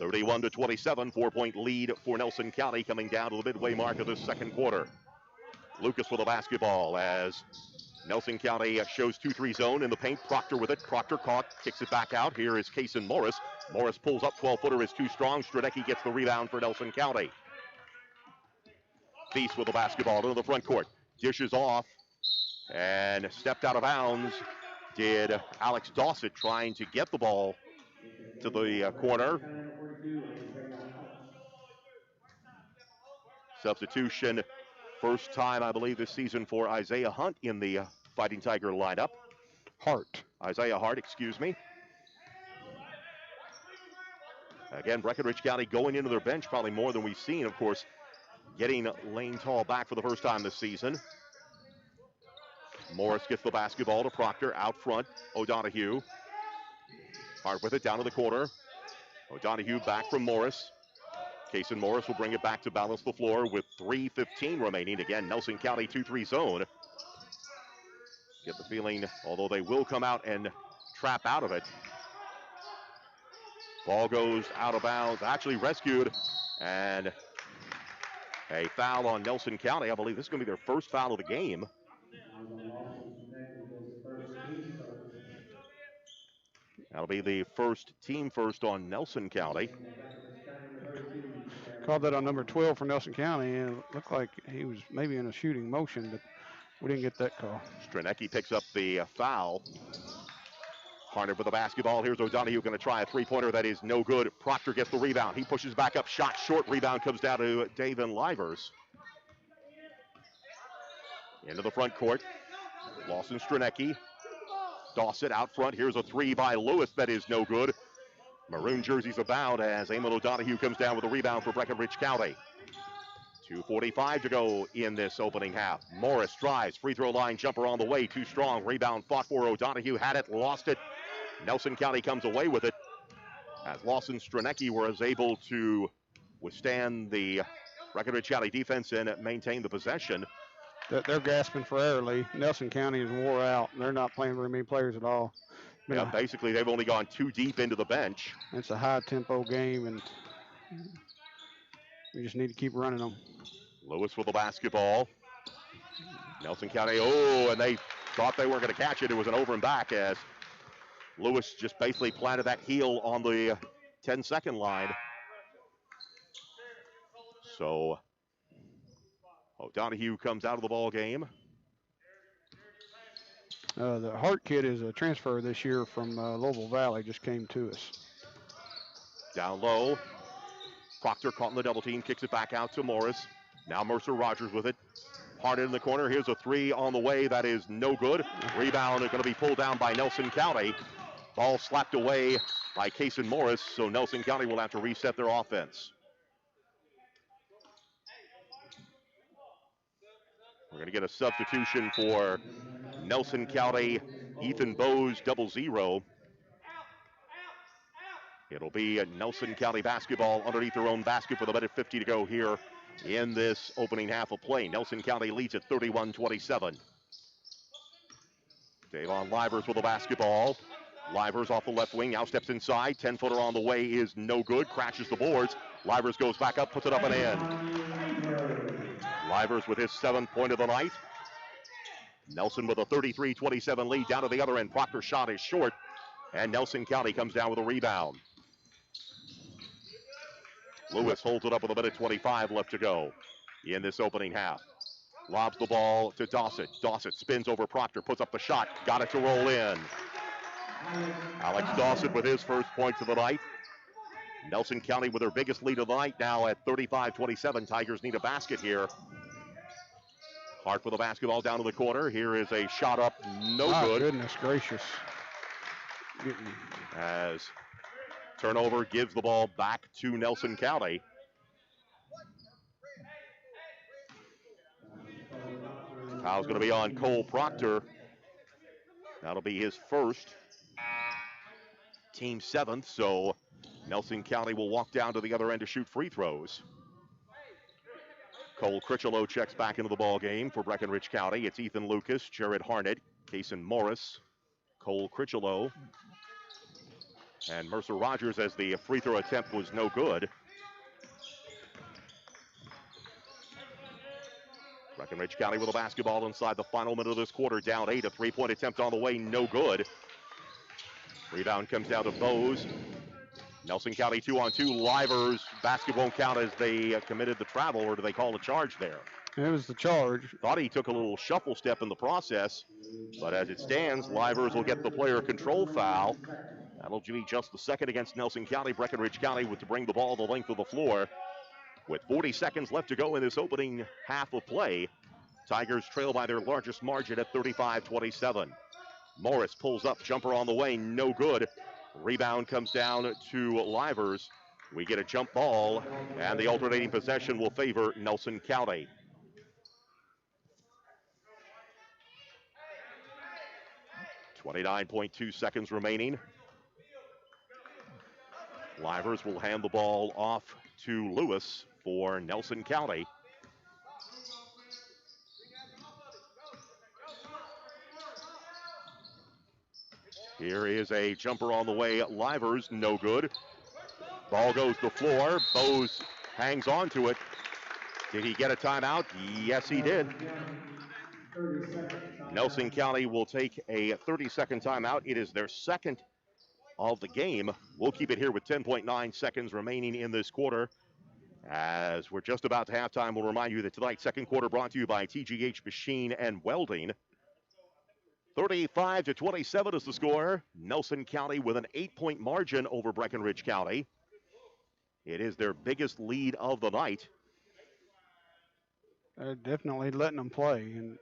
Speaker 1: 31-27, 4-point lead for Nelson County coming down to the midway mark of this second quarter. Lucas with the basketball as Nelson County shows 2-3 zone in the paint. Proctor with it. Proctor caught, kicks it back out. Here is Kason Morris. Morris pulls up, 12-footer is too strong. Stranecki gets the rebound for Nelson County. Feast with the basketball into the front court. Dishes off and stepped out of bounds. Did Alex Dawsett trying to get the ball to the corner. Substitution, first time I believe this season for Isaiah Hunt in the Fighting Tiger lineup. Isaiah Hart, excuse me. Again, Brekenridge County going into their bench probably more than we've seen, of course, getting Lane Tall back for the first time this season. Morris gets the basketball to Proctor out front. O'Donohue. Hart with it down to the corner. O'Donohue back from Morris. Kason Morris will bring it back to balance the floor with 3:15 remaining. Again, Nelson County 2-3 zone. Get the feeling, although they will come out and trap out of it. Ball goes out of bounds, actually rescued, and a foul on Nelson County. I believe this is going to be their first foul of the game. That'll be the first team first on Nelson County.
Speaker 2: Called that on number 12 for Nelson County, and it looked like he was maybe in a shooting motion, but we didn't get that call.
Speaker 1: Stranecki picks up the foul. Harnett with the basketball. Here's O'Donohue going to try a three-pointer that is no good. Proctor gets the rebound. He pushes back up, shot short. Rebound comes down to Davin Livers. Into the front court. Lawson Stranecki. Dawsett out front. Here's a three by Lewis that is no good. Maroon jerseys abound as Eamon O'Donohue comes down with a rebound for Brekenridge County. 2:45 to go in this opening half. Morris drives, free throw line jumper on the way, too strong. Rebound fought for. O'Donohue had it, lost it. Nelson County comes away with it as Lawson Stranecki was able to withstand the Brekenridge County defense and maintain the possession.
Speaker 2: They're gasping for air, Lee. Nelson County is wore out. They're not playing very many players at all.
Speaker 1: Yeah, basically they've only gone too deep into the bench.
Speaker 2: It's a high-tempo game, and we just need to keep running them.
Speaker 1: Lewis with the basketball. Nelson County, and they thought they weren't going to catch it. It was an over and back as Lewis just basically planted that heel on the 10-second line. So O'Donohue comes out of the ball game.
Speaker 2: The Hart kid is a transfer this year from Louisville Valley, just came to us.
Speaker 1: Down low. Proctor caught in the double team, kicks it back out to Morris. Now Mercer Rogers with it. Hart in the corner. Here's a three on the way. That is no good. Rebound is going to be pulled down by Nelson County. Ball slapped away by Kason Morris, so Nelson County will have to reset their offense. We're going to get a substitution for Nelson County. Ethan Bowes, 0-0. It'll be Nelson County basketball underneath their own basket with a minute 50 to go here in this opening half of play. Nelson County leads at 31-27. Davon Livers with the basketball. Livers off the left wing, now steps inside. 10-footer on the way is no good, crashes the boards. Livers goes back up, puts it up and in. Livers with his 7th point of the night. Nelson with a 33-27 lead down to the other end. Proctor's shot is short, and Nelson County comes down with a rebound. Lewis holds it up with a minute 25 left to go in this opening half. Lobs the ball to Dawsett. Dawsett spins over Proctor, puts up the shot, got it to roll in. Alex Dawsett with his first points of the night. Nelson County with their biggest lead of the night now at 35-27. Tigers need a basket here. Hart with the basketball down to the corner. Here is a shot up, no good.
Speaker 2: Goodness gracious.
Speaker 1: As Turnover gives the ball back to Nelson County. Foul's going to be on Cole Proctor. That'll be his first, team 7th, so Nelson County will walk down to the other end to shoot free throws. Cole Critchlow checks back into the ball game for Breckenridge County. It's Ethan Lucas, Jared Harnett, Kason Morris, Cole Critchlow, and Mercer Rogers as the free throw attempt was no good. Breckenridge County with the basketball inside the final minute of this quarter, down 8. A three-point attempt on the way, no good. Rebound comes down to Bose. Nelson County 2-on-2. Livers basket won't count as they committed the travel, or do they call a charge there?
Speaker 2: It was the charge.
Speaker 1: Thought he took a little shuffle step in the process, but as it stands, Livers will get the player control foul. That'll be just the second against Nelson County. Breckenridge County with to bring the ball the length of the floor. With 40 seconds left to go in this opening half of play, Tigers trail by their largest margin at 35-27. Morris pulls up, jumper on the way, no good. Rebound comes down to Livers. We get a jump ball, and the alternating possession will favor Nelson County. .2 seconds remaining. Livers will hand the ball off to Lewis for Nelson County. Here is a jumper on the way. Livers, no good. Ball goes to the floor. Bose hangs on to it. Did he get a timeout? Yes, he did. Nelson County will take a 30-second timeout. It is their second of the game. We'll keep it here with 10.9 seconds remaining in this quarter. As we're just about to halftime, we'll remind you that tonight's second quarter brought to you by TGH Machine and Welding. 35-27 is the score. Nelson County with an 8-point margin over Breckenridge County. It is their biggest lead of the night.
Speaker 2: Definitely letting them play. And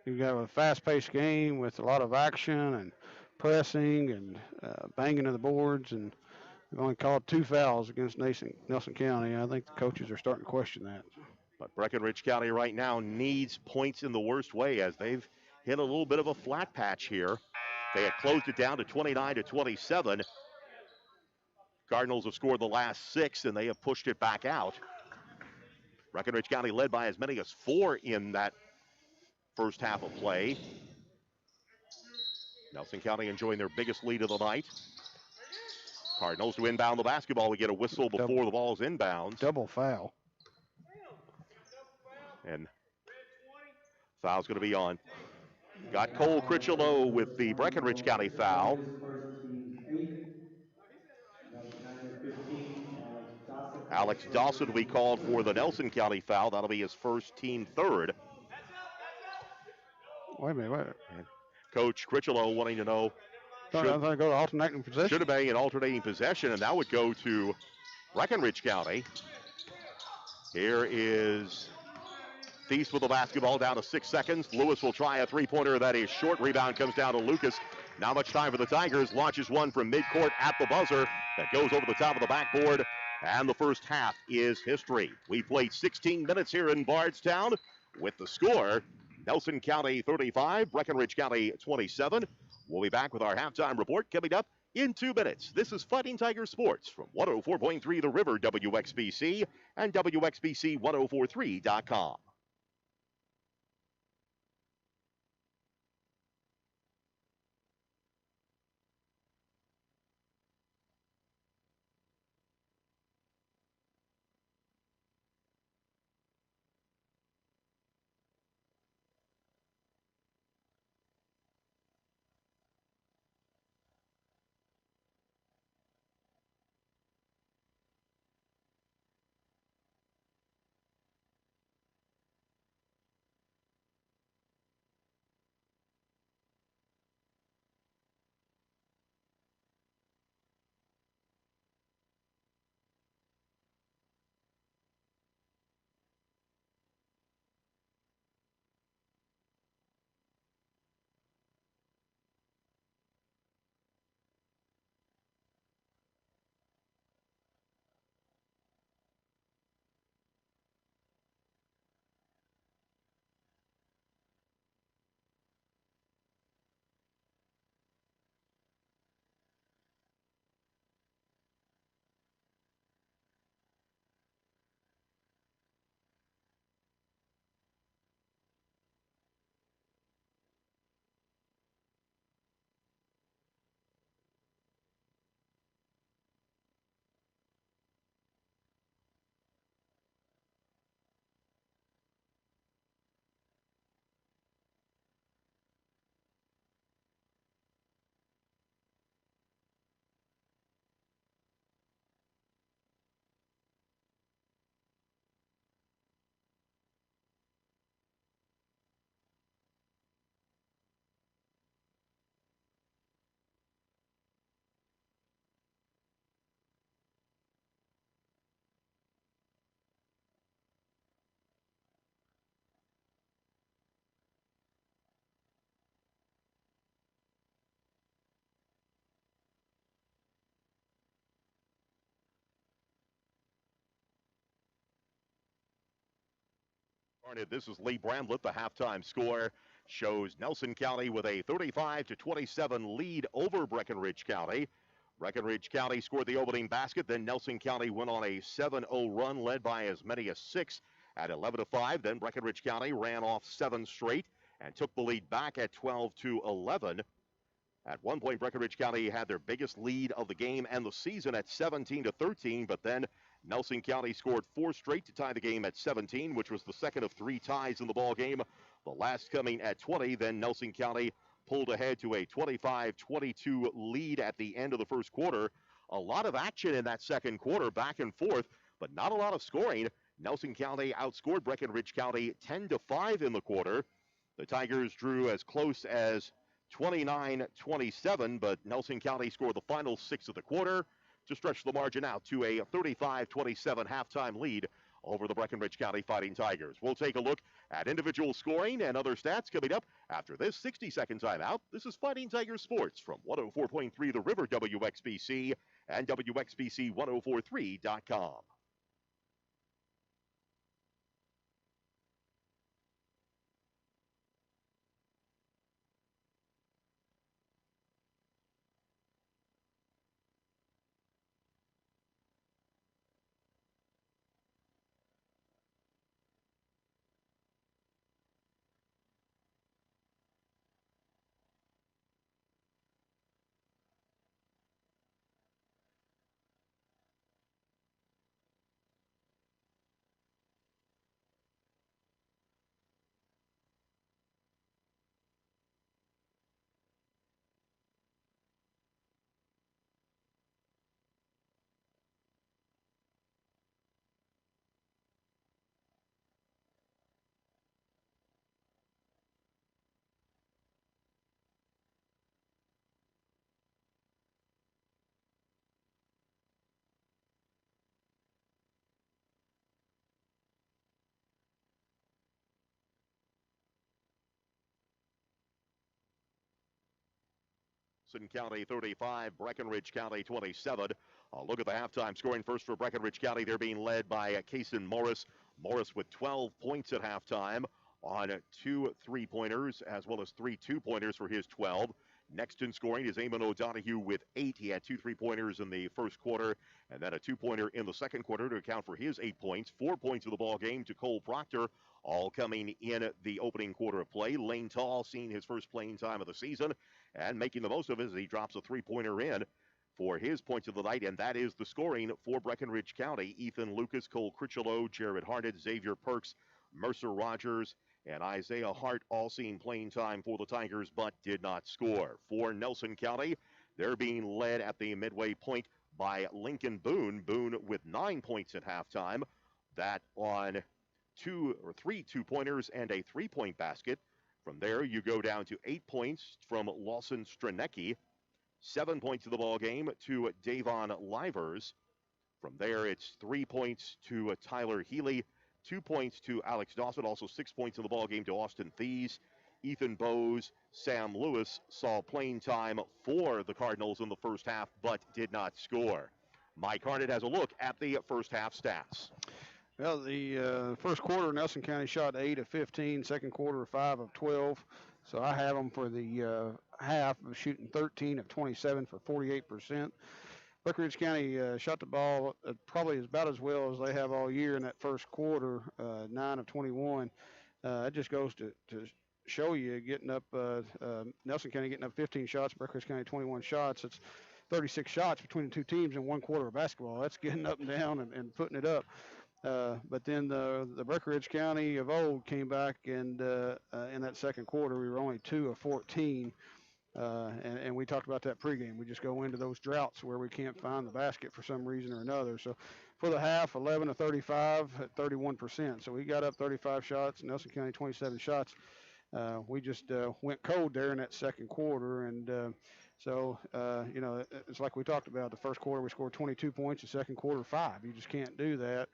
Speaker 2: you've got a fast-paced game with a lot of action and pressing and banging of the boards. And they've only called 2 fouls against Nelson County. I think the coaches are starting to question that.
Speaker 1: But Breckenridge County right now needs points in the worst way as they've hit a little bit of a flat patch here. They had closed it down to 29-27. Cardinals have scored the last 6, and they have pushed it back out. Breckenridge County led by as many as 4 in that first half of play. Nelson County enjoying their biggest lead of the night. Cardinals to inbound the basketball. We get a whistle before the ball's inbounds.
Speaker 2: Double foul.
Speaker 1: And foul's going to be on. Got Cole Critchlow with the Breckenridge County foul. Alex Dawson will be called for the Nelson County foul. That'll be his first, team 3rd.
Speaker 2: Wait a minute.
Speaker 1: And Coach Critchlow wanting to know.
Speaker 2: I thought go to alternating possession.
Speaker 1: Should have been an alternating possession, and that would go to Breckenridge County. Here is Thies with the basketball, down to 6 seconds. Lewis will try a three-pointer. That is short. Rebound comes down to Lucas. Not much time for the Tigers. Launches one from midcourt at the buzzer. That goes over the top of the backboard. And the first half is history. We played 16 minutes here in Bardstown with the score, Nelson County 35, Breckenridge County 27. We'll be back with our halftime report coming up in 2 minutes. This is Fighting Tiger Sports from 104.3 The River WXBC and WXBC1043.com. This is Lee Bramlett. The halftime score shows Nelson County with a 35-27 lead over Brekenridge County. Brekenridge County scored the opening basket, then Nelson County went on a 7-0 run led by as many as 6 at 11-5. Then Brekenridge County ran off 7 straight and took the lead back at 12-11. At one point, Brekenridge County had their biggest lead of the game and the season at 17-13, but then Nelson County scored 4 straight to tie the game at 17, which was the second of 3 ties in the ball game. The last coming at 20. Then Nelson County pulled ahead to a 25-22 lead at the end of the first quarter. A lot of action in that second quarter, back and forth, but not a lot of scoring. Nelson County outscored Brekenridge County 10-5 in the quarter. The Tigers drew as close as 29-27, but Nelson County scored the final 6 of the quarter to stretch the margin out to a 35-27 halftime lead over the Brekenridge County Fighting Tigers. We'll take a look at individual scoring and other stats coming up after this 60-second timeout. This is Fighting Tigers Sports from 104.3 The River WXBC and WXBC1043.com. Nelson County 35, Brekenridge County 27. Look at the halftime scoring first for Brekenridge County. They're being led by Kaysen Morris. Morris with 12 points at halftime on 2 3-pointers as well as 3 2-pointers for his 12. Next in scoring is Eamon O'Donohue with 8. He had 2 3-pointers in the first quarter and then a 2-pointer in the second quarter to account for his 8 points. 4 points of the ball game to Cole Proctor, all coming in the opening quarter of play. Lane Tall seeing his first playing time of the season and making the most of it as he drops a 3-pointer in for his points of the night, and that is the scoring for Brekenridge County. Ethan Lucas, Cole Critchlow, Jared Harnett, Xavier Perks, Mercer Rogers, and Isaiah Hart all seeing playing time for the Tigers but did not score. For Nelson County, they're being led at the midway point by Lincoln Boone. Boone with 9 points at halftime. That on 3 2-pointers and a 3-point basket. From there, you go down to 8 points from Lawson Stranecki. 7 points of the ball game to Davon Livers. From there, it's 3 points to Tyler Healy, 2 points to Alex Dawson, also 6 points in the ball game to Austin Thies. Ethan Bowes, Sam Lewis saw playing time for the Cardinals in the first half, but did not score. Mike Harnett has a look at the first half stats.
Speaker 2: Well, the first quarter, Nelson County shot 8 of 15. Second quarter, 5 of 12. So I have them for the half of shooting 13 of 27 for 48%. Brekenridge County shot the ball probably about as well as they have all year in that first quarter, 9 of 21. It just goes to show you getting up, Nelson County getting up 15 shots, Brekenridge County 21 shots. It's 36 shots between the two teams in one quarter of basketball. That's getting up and down and putting it up. But then the Brekenridge County of old came back, and in that second quarter, we were only 2 of 14. And we talked about that pregame. We just go into those droughts where we can't find the basket for some reason or another. So for the half, 11 of 35 at 31%. So we got up 35 shots, Nelson County 27 shots. We just went cold there in that second quarter. And it's like we talked about. The first quarter, we scored 22 points. The second quarter, 5. You just can't do that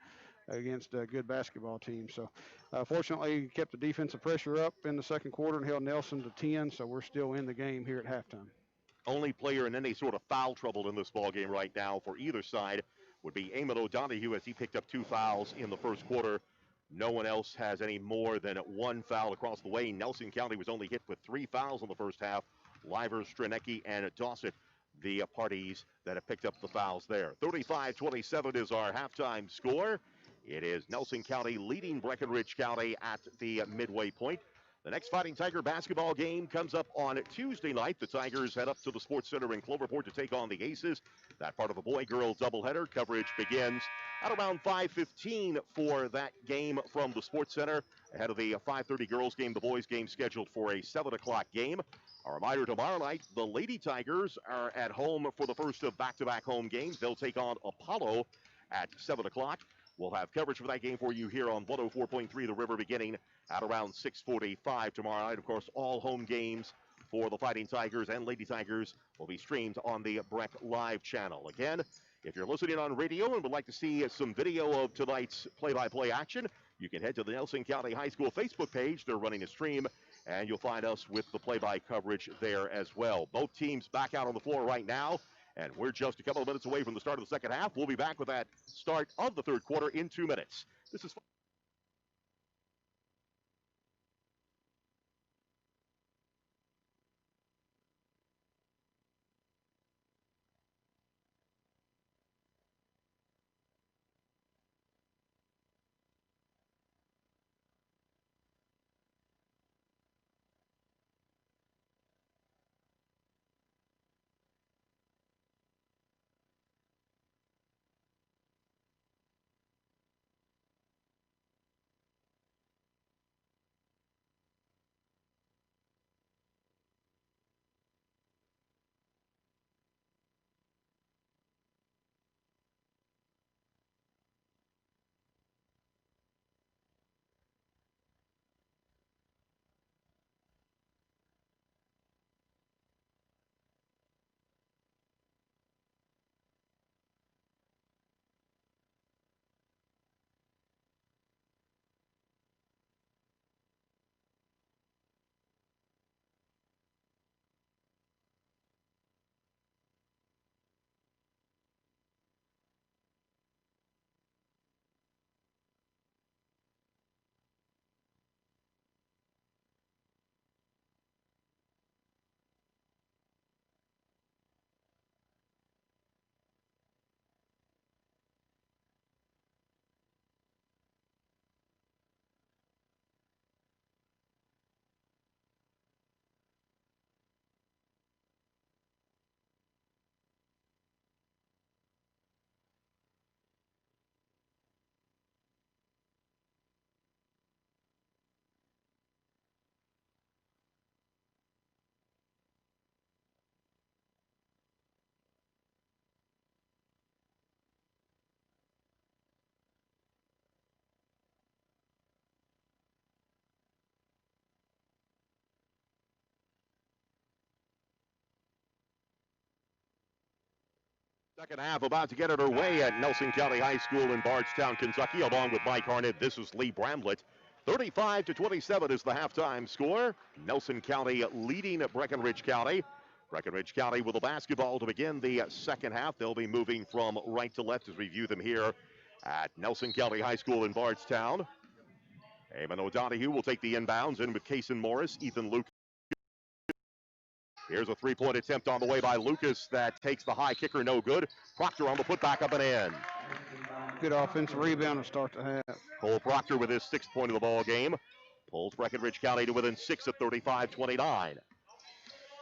Speaker 2: against a good basketball team. So fortunately, kept the defensive pressure up in the second quarter and held Nelson to 10, so we're still in the game here at halftime.
Speaker 1: Only player in any sort of foul trouble in this ball game right now for either side would be Eamon O'Donohue, as he picked up 2 fouls in the first quarter. No one else has any more than one foul across the way. Nelson County was only hit with 3 fouls in the first half. Livers, Strenecki, and Dawson, the parties that have picked up the fouls there. 35-27 is our halftime score. It is Nelson County leading Brekenridge County at the midway point. The next Fighting Tiger basketball game comes up on Tuesday night. The Tigers head up to the Sports Center in Cloverport to take on the Aces. That part of a boy-girl doubleheader. Coverage begins at around 5:15 for that game from the Sports Center. Ahead of the 5:30 girls game, the boys game scheduled for a 7 o'clock game. A reminder, tomorrow night, the Lady Tigers are at home for the first of back-to-back home games. They'll take on Apollo at 7 o'clock. We'll have coverage for that game for you here on 104.3 The River beginning at around 6:45 tomorrow night. Of course, all home games for the Fighting Tigers and Lady Tigers will be streamed on the Breck Live channel. Again, if you're listening on radio and would like to see some video of tonight's play-by-play action, you can head to the Nelson County High School Facebook page. They're running a stream, and you'll find us with the play-by coverage there as well. Both teams back out on the floor right now, and we're just a couple of minutes away from the start of the second half. We'll be back with that start of the third quarter in 2 minutes. This is second half about to get underway at Nelson County High School in Bardstown, Kentucky. Along with Mike Harnett, this is Lee Bramlett. 35-27 is the halftime score. Nelson County leading Brekenridge County. Brekenridge County with the basketball to begin the second half. They'll be moving from right to left as we view them here at Nelson County High School in Bardstown. Eamon O'Donohue will take the inbounds in with Kason Morris, Ethan Lucas. Here's a three-point attempt on the way by Lucas that takes the high kicker, no good. Proctor on the putback up and in.
Speaker 2: Good offensive rebound to start the half.
Speaker 1: Cole Proctor with his 6th point of the ball game. Pulls Brekenridge County to within 6 at 35-29.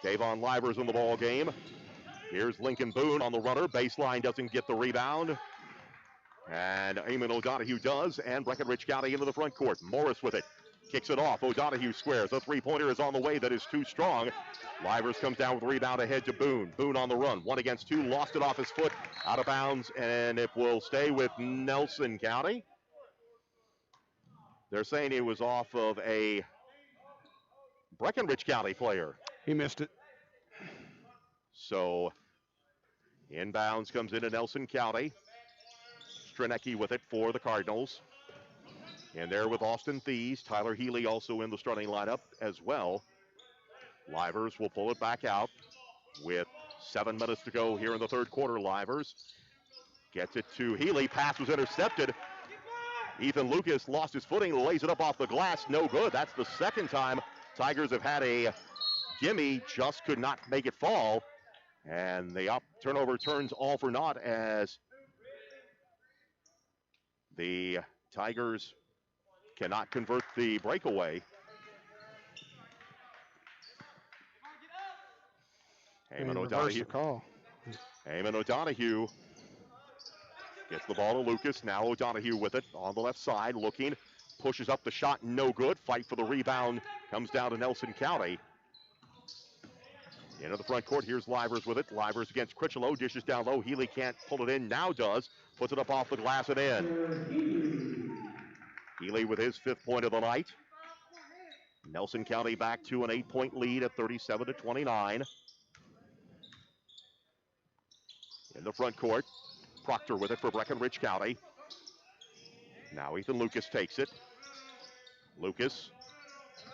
Speaker 1: Davon Livers in the ball game. Here's Lincoln Boone on the runner. Baseline doesn't get the rebound. And Eamon O'Donohue does, and Brekenridge County into the front court. Morris with it. Kicks it off. O'Donohue squares. A three-pointer is on the way that is too strong. Livers comes down with the rebound ahead to Boone. Boone on the run. 1 against 2. Lost it off his foot. Out of bounds, and it will stay with Nelson County. They're saying it was off of a Brekenridge County player.
Speaker 2: He missed it.
Speaker 1: So inbounds comes into Nelson County. Strenecki with it for the Cardinals. And there with Austin Thies. Tyler Healy also in the starting lineup as well. Livers will pull it back out with 7 minutes to go here in the third quarter. Livers gets it to Healy. Pass was intercepted. Ethan Lucas lost his footing, lays it up off the glass, no good. That's the second time Tigers have had a gimme, just could not make it fall. And the turnover turns all for naught as the Tigers cannot convert the breakaway. Heyman O'Donohue gets the ball to Lucas. Now O'Donohue with it on the left side, looking, pushes up the shot, no good. Fight for the rebound, comes down to Nelson County. Into the front court, here's Livers with it. Livers against Critchlow, dishes down low. Healy can't pull it in, now does. Puts it up off the glass and in. Healy with his 5th point of the night. Nelson County back to an 8-point lead at 37-29. In the front court, Proctor with it for Breckenridge County. Now Ethan Lucas takes it. Lucas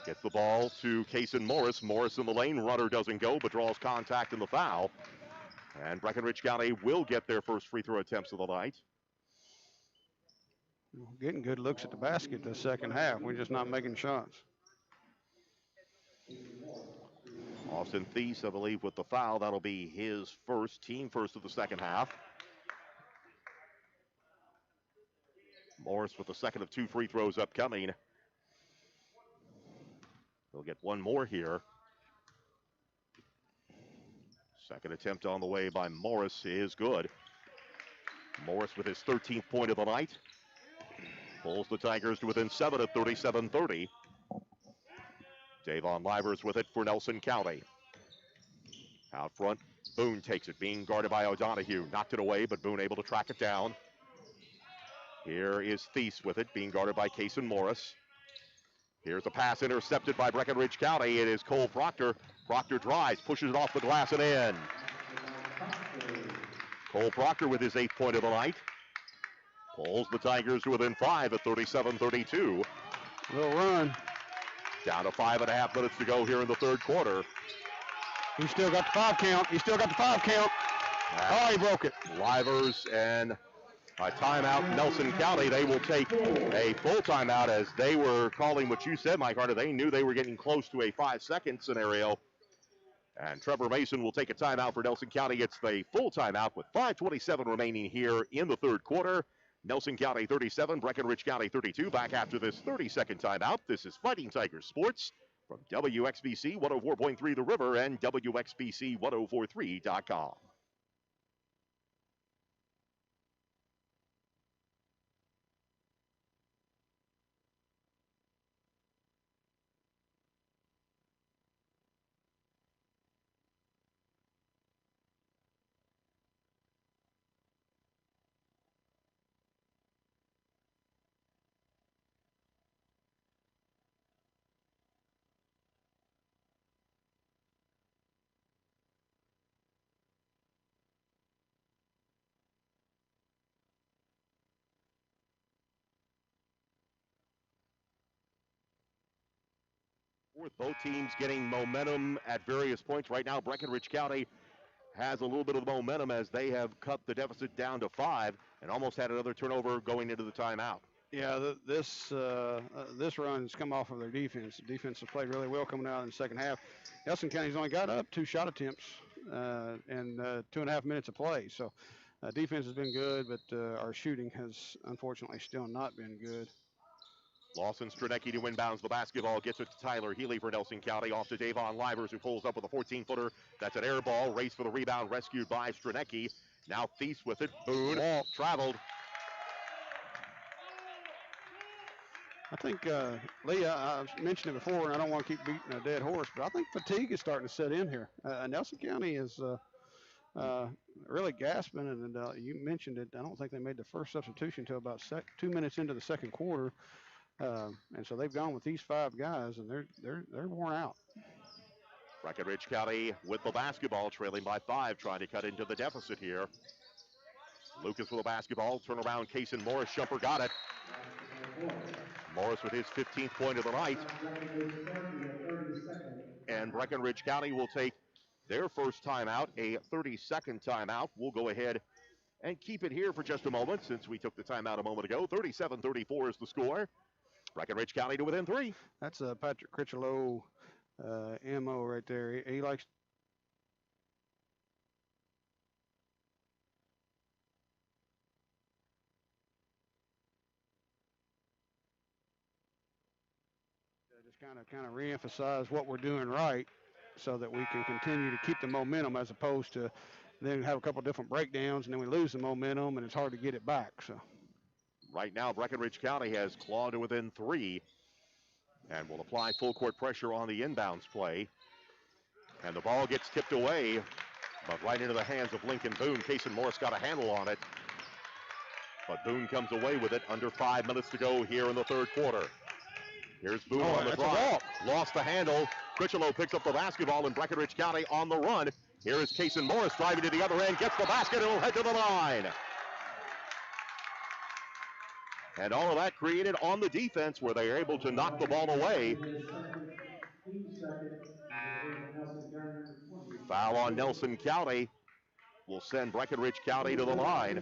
Speaker 1: gets the ball to Kason Morris. Morris in the lane, runner doesn't go, but draws contact in the foul. And Breckenridge County will get their first free throw attempts of the night.
Speaker 2: Getting good looks at the basket the second half. We're just not making shots.
Speaker 1: Austin Thies, I believe, with the foul. That'll be his team first of the second half. Morris with the second of 2 free throws upcoming. They'll get one more here. Second attempt on the way by Morris is good. Morris with his 13th point of the night. Pulls the Tigers to within 7 at 37-30. Davon Livers with it for Nelson County. Out front, Boone takes it, being guarded by O'Donohue. Knocked it away, but Boone able to track it down. Here is Thies with it, being guarded by Kason Morris. Here's a pass intercepted by Breckenridge County. It is Cole Proctor. Proctor drives, pushes it off the glass and in. Cole Proctor with his 8th point of the night. Pulls the Tigers to within 5 at 37-32.
Speaker 2: Little run.
Speaker 1: Down to 5.5 minutes to go here in the third quarter.
Speaker 2: He still got the 5 count. Oh, he broke it.
Speaker 1: Livers and a timeout, Nelson County. They will take a full timeout as they were calling what you said, Mike Carter. They knew they were getting close to a 5-second scenario. And Trevor Mason will take a timeout for Nelson County. It's the full timeout with 5:27 remaining here in the third quarter. Nelson County 37, Breckenridge County 32. Back after this 30-second timeout. This is Fighting Tigers Sports from WXBC 104.3 The River and WXBC1043.com. Both teams getting momentum at various points. Right now, Breckenridge County has a little bit of momentum as they have cut the deficit down to 5 and almost had another turnover going into the timeout.
Speaker 2: Yeah, this run's come off of their defense. The defense has played really well coming out in the second half. Nelson County's only got up 2 shot attempts in 2.5 minutes of play. So defense has been good, but our shooting has unfortunately still not been good.
Speaker 1: Lawson Stranecki to inbounds the basketball, gets it to Tyler Healy for Nelson County, off to Davon Livers, who pulls up with a 14-footer. That's an air ball, race for the rebound, rescued by Stranecki. Now Thies with it, Boone, traveled.
Speaker 2: I think, Lee, I mentioned it before, and I don't want to keep beating a dead horse, but I think fatigue is starting to set in here. Nelson County is really gasping, and you mentioned it. I don't think they made the first substitution until about 2 minutes into the second quarter. And so they've gone with these 5 guys, and they're worn out.
Speaker 1: Breckenridge County with the basketball, trailing by 5, trying to cut into the deficit here. Lucas with the basketball, turnaround, Kason Morris, jumper, got it. Morris with his 15th point of the night. And Breckenridge County will take their first timeout, a 30-second timeout. We'll go ahead and keep it here for just a moment since we took the timeout a moment ago. 37-34 is the score. Breckenridge County to within 3.
Speaker 2: That's Patrick Critchlow MO right there. He likes just kind of reemphasize what we're doing right so that we can continue to keep the momentum as opposed to then have a couple different breakdowns and then we lose the momentum and it's hard to get it back. So
Speaker 1: right now, Breckenridge County has clawed to within 3 and will apply full court pressure on the inbounds play. And the ball gets tipped away, but right into the hands of Lincoln Boone. Kason Morris got a handle on it, but Boone comes away with it. Under 5 minutes to go here in the third quarter. Here's Boone on the drive. Lost the handle. Critchlow picks up the basketball and Breckenridge County on the run. Here is Kason Morris driving to the other end, gets the basket and will head to the line. And all of that created on the defense where they are able to knock the ball away. Foul on Nelson County will send Breckenridge County to the line.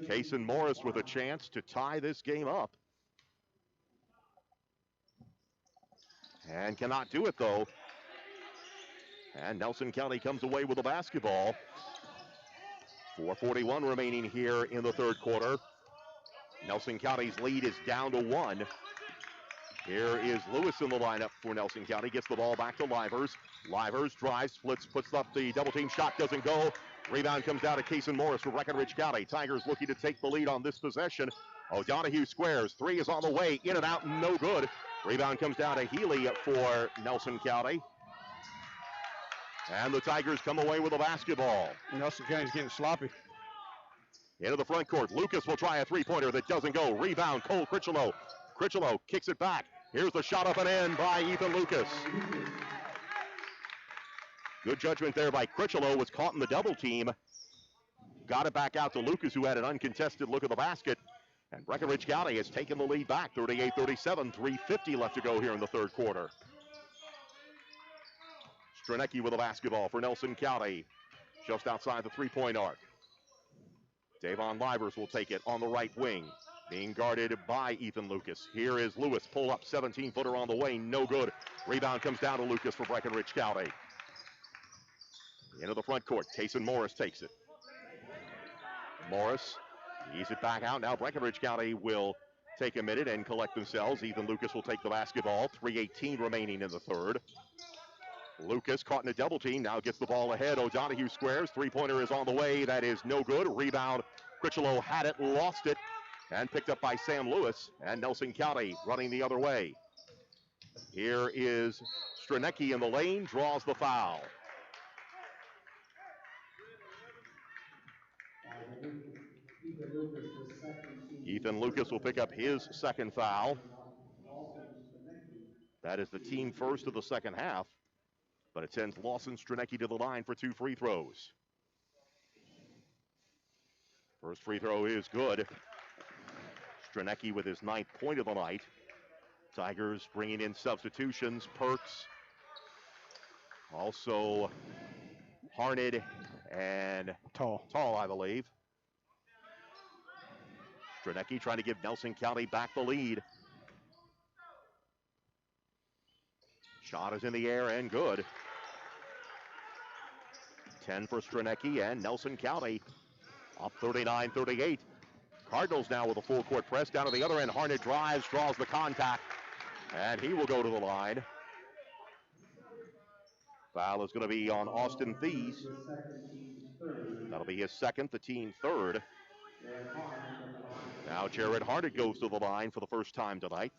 Speaker 1: Kason Morris with a chance to tie this game up. And cannot do it though. And Nelson County comes away with the basketball. 4:41 remaining here in the third quarter. Nelson County's lead is down to 1. Here is Lewis in the lineup for Nelson County. Gets the ball back to Livers. Livers drives, splits, puts up the double team shot, doesn't go. Rebound comes down to Kason Morris for Breckenridge County. Tigers looking to take the lead on this possession. O'Donohue squares. 3 is on the way. In and out, no good. Rebound comes down to Healy for Nelson County. And the Tigers come away with the basketball.
Speaker 2: Nelson County's getting sloppy.
Speaker 1: Into the front court. Lucas will try a three-pointer that doesn't go. Rebound, Cole Critchlow. Critchlow kicks it back. Here's the shot up and in by Ethan Lucas. Good judgment there by Critchlow. Was caught in the double team. Got it back out to Lucas, who had an uncontested look at the basket. And Breckenridge County has taken the lead back, 38-37, 3:50 left to go here in the third quarter. Stranecki with the basketball for Nelson County, just outside the three-point arc. Davon Livers will take it on the right wing, being guarded by Ethan Lucas. Here is Lewis, pull up, 17-footer on the way, no good. Rebound comes down to Lucas for Breckenridge County. Into the front court, Kason Morris takes it. Morris ease it back out. Now Breckenridge County will take a minute and collect themselves. Ethan Lucas will take the basketball. 3:18 remaining in the third. Lucas caught in a double team. Now gets the ball ahead. O'Donohue squares. Three-pointer is on the way. That is no good. Rebound. Critchlow had it, lost it, and picked up by Sam Lewis. And Nelson County running the other way. Here is Stranecki in the lane. Draws the foul. Ethan Lucas will pick up his second foul. That is the team first of the second half, but it sends Lawson Stranecki to the line for 2 free throws. First free throw is good. Stranecki with his 9th point of the night. Tigers bringing in substitutions. Perks, also Harned and Tall, I believe. Stranecki trying to give Nelson County back the lead. Shot is in the air and good. 10 for Stranecki, and Nelson County up 39-38. Cardinals now with a full court press. Down to the other end, Harned drives, draws the contact, and he will go to the line. Foul is going to be on Austin Thies. That'll be his second, the team third. Now Jared Harned goes to the line for the first time tonight.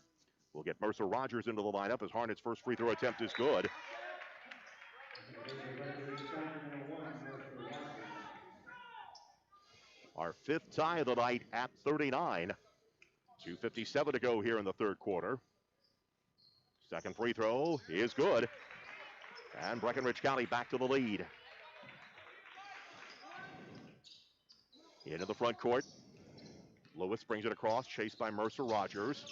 Speaker 1: We'll get Mercer Rogers into the lineup as Harned's first free throw attempt is good. Our 5th tie of the night at 39. 2:57 to go here in the third quarter. Second free throw is good. And Breckenridge County back to the lead. Into the front court. Lewis brings it across, chased by Mercer Rogers.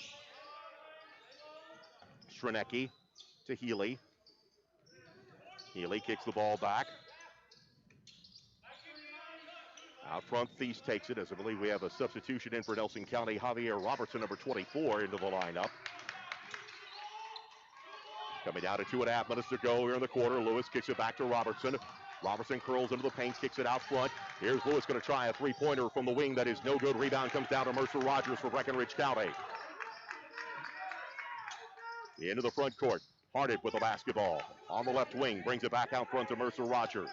Speaker 1: Stranecki to Healy. Healy kicks the ball back. Out front, Thies takes it, as I believe we have a substitution in for Nelson County. Javier Robertson, number 24, into the lineup. Coming down to 2.5 minutes to go here in the quarter. Lewis kicks it back to Robertson. Robertson curls into the paint, kicks it out front. Here's Lewis going to try a three-pointer from the wing. That is no good. Rebound comes down to Mercer Rogers for Brekenridge County. Into the front court. Harded with the basketball. On the left wing, brings it back out front to Mercer Rogers.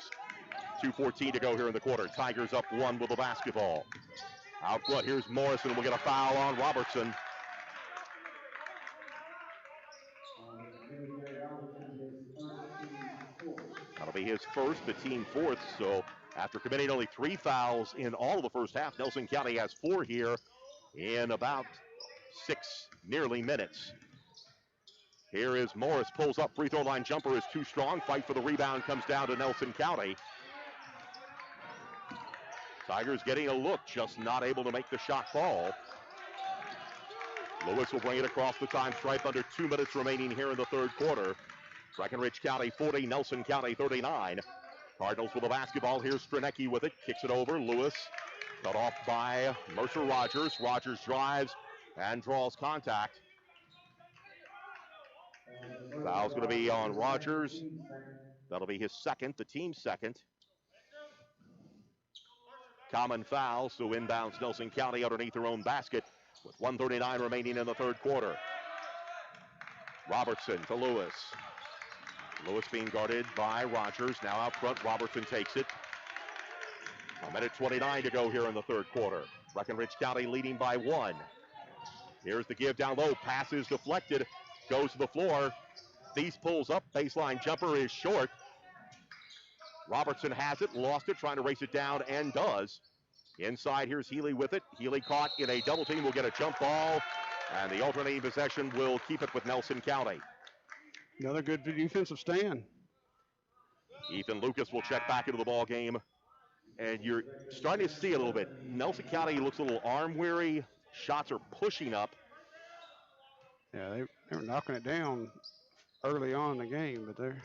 Speaker 1: 2:14 to go here in the quarter. Tigers up 1 with the basketball. Out front, here's Morrison. We'll get a foul on Robertson. That'll be his first, the team fourth. So after committing only 3 fouls in all of the first half, Nelson County has 4 here in about 6 nearly minutes. Here is Morris, pulls up, free throw line jumper is too strong. Fight for the rebound comes down to Nelson County. Tigers getting a look, just not able to make the shot fall. Lewis will bring it across the time stripe under 2 minutes remaining here in the third quarter. Breckenridge County 40, Nelson County 39. Cardinals with the basketball. Here's Stranecki with it, kicks it over. Lewis cut off by Mercer Rogers. Rogers drives and draws contact. Foul's going to be on Rogers. That'll be his second, the team's second. Common foul, so inbounds Nelson County underneath their own basket with 1:39 remaining in the third quarter. Robertson to Lewis. Lewis being guarded by Rogers. Now out front, Robertson takes it. 1:29 to go here in the third quarter. Breckenridge County leading by 1. Here's the give down low. Pass is deflected. Goes to the floor. Thies pulls up. Baseline jumper is short. Robertson has it, lost it, trying to race it down, and does. Inside, here's Healy with it. Healy caught in a double team, will get a jump ball, and the alternating possession will keep it with Nelson County.
Speaker 2: Another good defensive stand.
Speaker 1: Ethan Lucas will check back into the ball game, and you're starting to see a little bit. Nelson County looks a little arm weary. Shots are pushing up.
Speaker 2: Yeah, they were knocking it down early on in the game, but they're...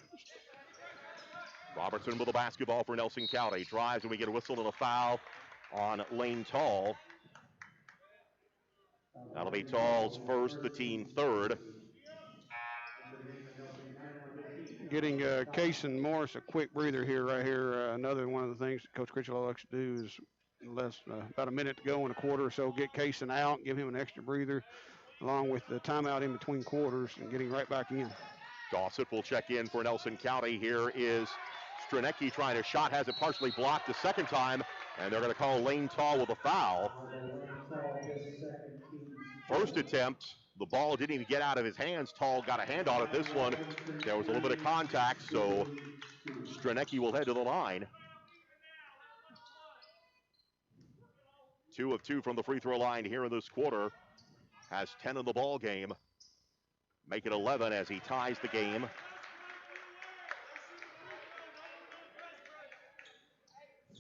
Speaker 1: Robertson with the basketball for Nelson County. Drives, and we get a whistle and a foul on Lane Tall. That'll be Tall's first, the team third.
Speaker 2: Getting Case and Morris a quick breather here, right here. Another one of the things that Coach Critchlow likes to do is about a minute to go in a quarter or so, get Kaysen out, give him an extra breather, along with the timeout in between quarters and getting right back in.
Speaker 1: Gossett will check in for Nelson County. Here is Stranecki trying a shot, has it partially blocked the second time, and they're going to call Lane Tall with a foul. First attempt, the ball didn't even get out of his hands. Tall got a hand on it. This one, there was a little bit of contact, so Stranecki will head to the line. 2 of 2 from the free throw line here in this quarter. Has 10 in the ball game. Make it 11 as he ties the game.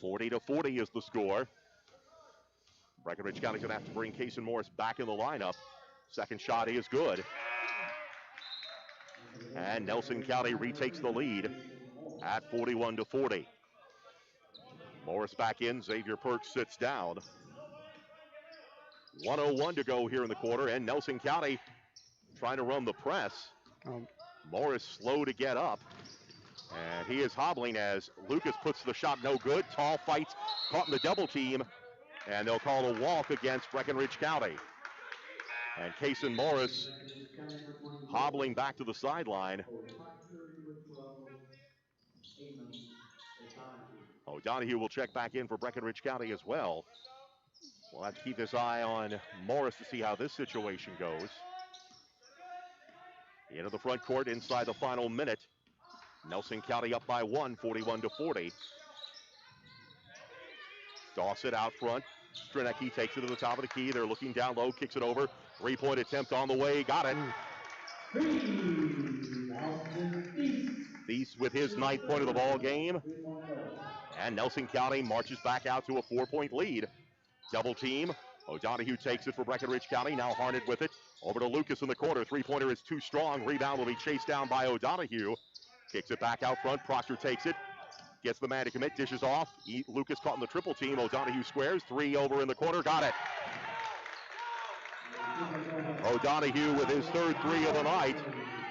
Speaker 1: (40-40) is the score. Breckenridge County's going to have to bring Kaysen Morris back in the lineup. Second shot is good. And Nelson County retakes the lead at 41-40. Morris back in. Xavier Perks sits down. 1:01 to go here in the quarter, and Nelson County trying to run the press. Morris slow to get up, and he is hobbling as Lucas puts the shot no good. Tall fights, caught in the double team, and they'll call a walk against Breckenridge County. And Kaysen Morris hobbling back to the sideline. O'Donohue will check back in for Breckenridge County as well. We'll have to keep his eye on Morris to see how this situation goes. Into the front court inside the final minute. Nelson County up by 1, 41-40. Dawson out front. Stranecki takes it to the top of the key. They're looking down low, kicks it over. 3-point attempt on the way, got it. Thies with his 9th point of the ball game. And Nelson County marches back out to a 4-point lead. Double team. O'Donohue takes it for Breckenridge County. Now Harnett with it. Over to Lucas in the corner. 3-pointer is too strong. Rebound will be chased down by O'Donohue. Kicks it back out front. Proctor takes it. gets the man to commit, dishes off. Lucas caught in the triple team. O'Donohue squares, 3 over in the corner, got it. O'Donohue with his third 3 of the night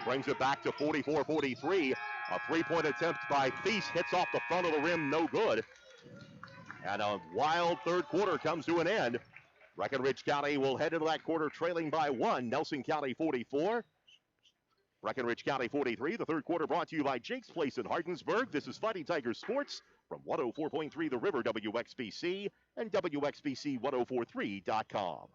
Speaker 1: brings it back to 44-43. A 3-point attempt by Thies hits off the front of the rim, no good. And a wild third quarter comes to an end. Breckenridge County will head into that quarter trailing by 1. Nelson County 44. Breckenridge County 43. The third quarter brought to you by Jake's Place in Hardensburg. This is Fighting Tigers Sports from 104.3 The River WXBC and WXBC1043.com.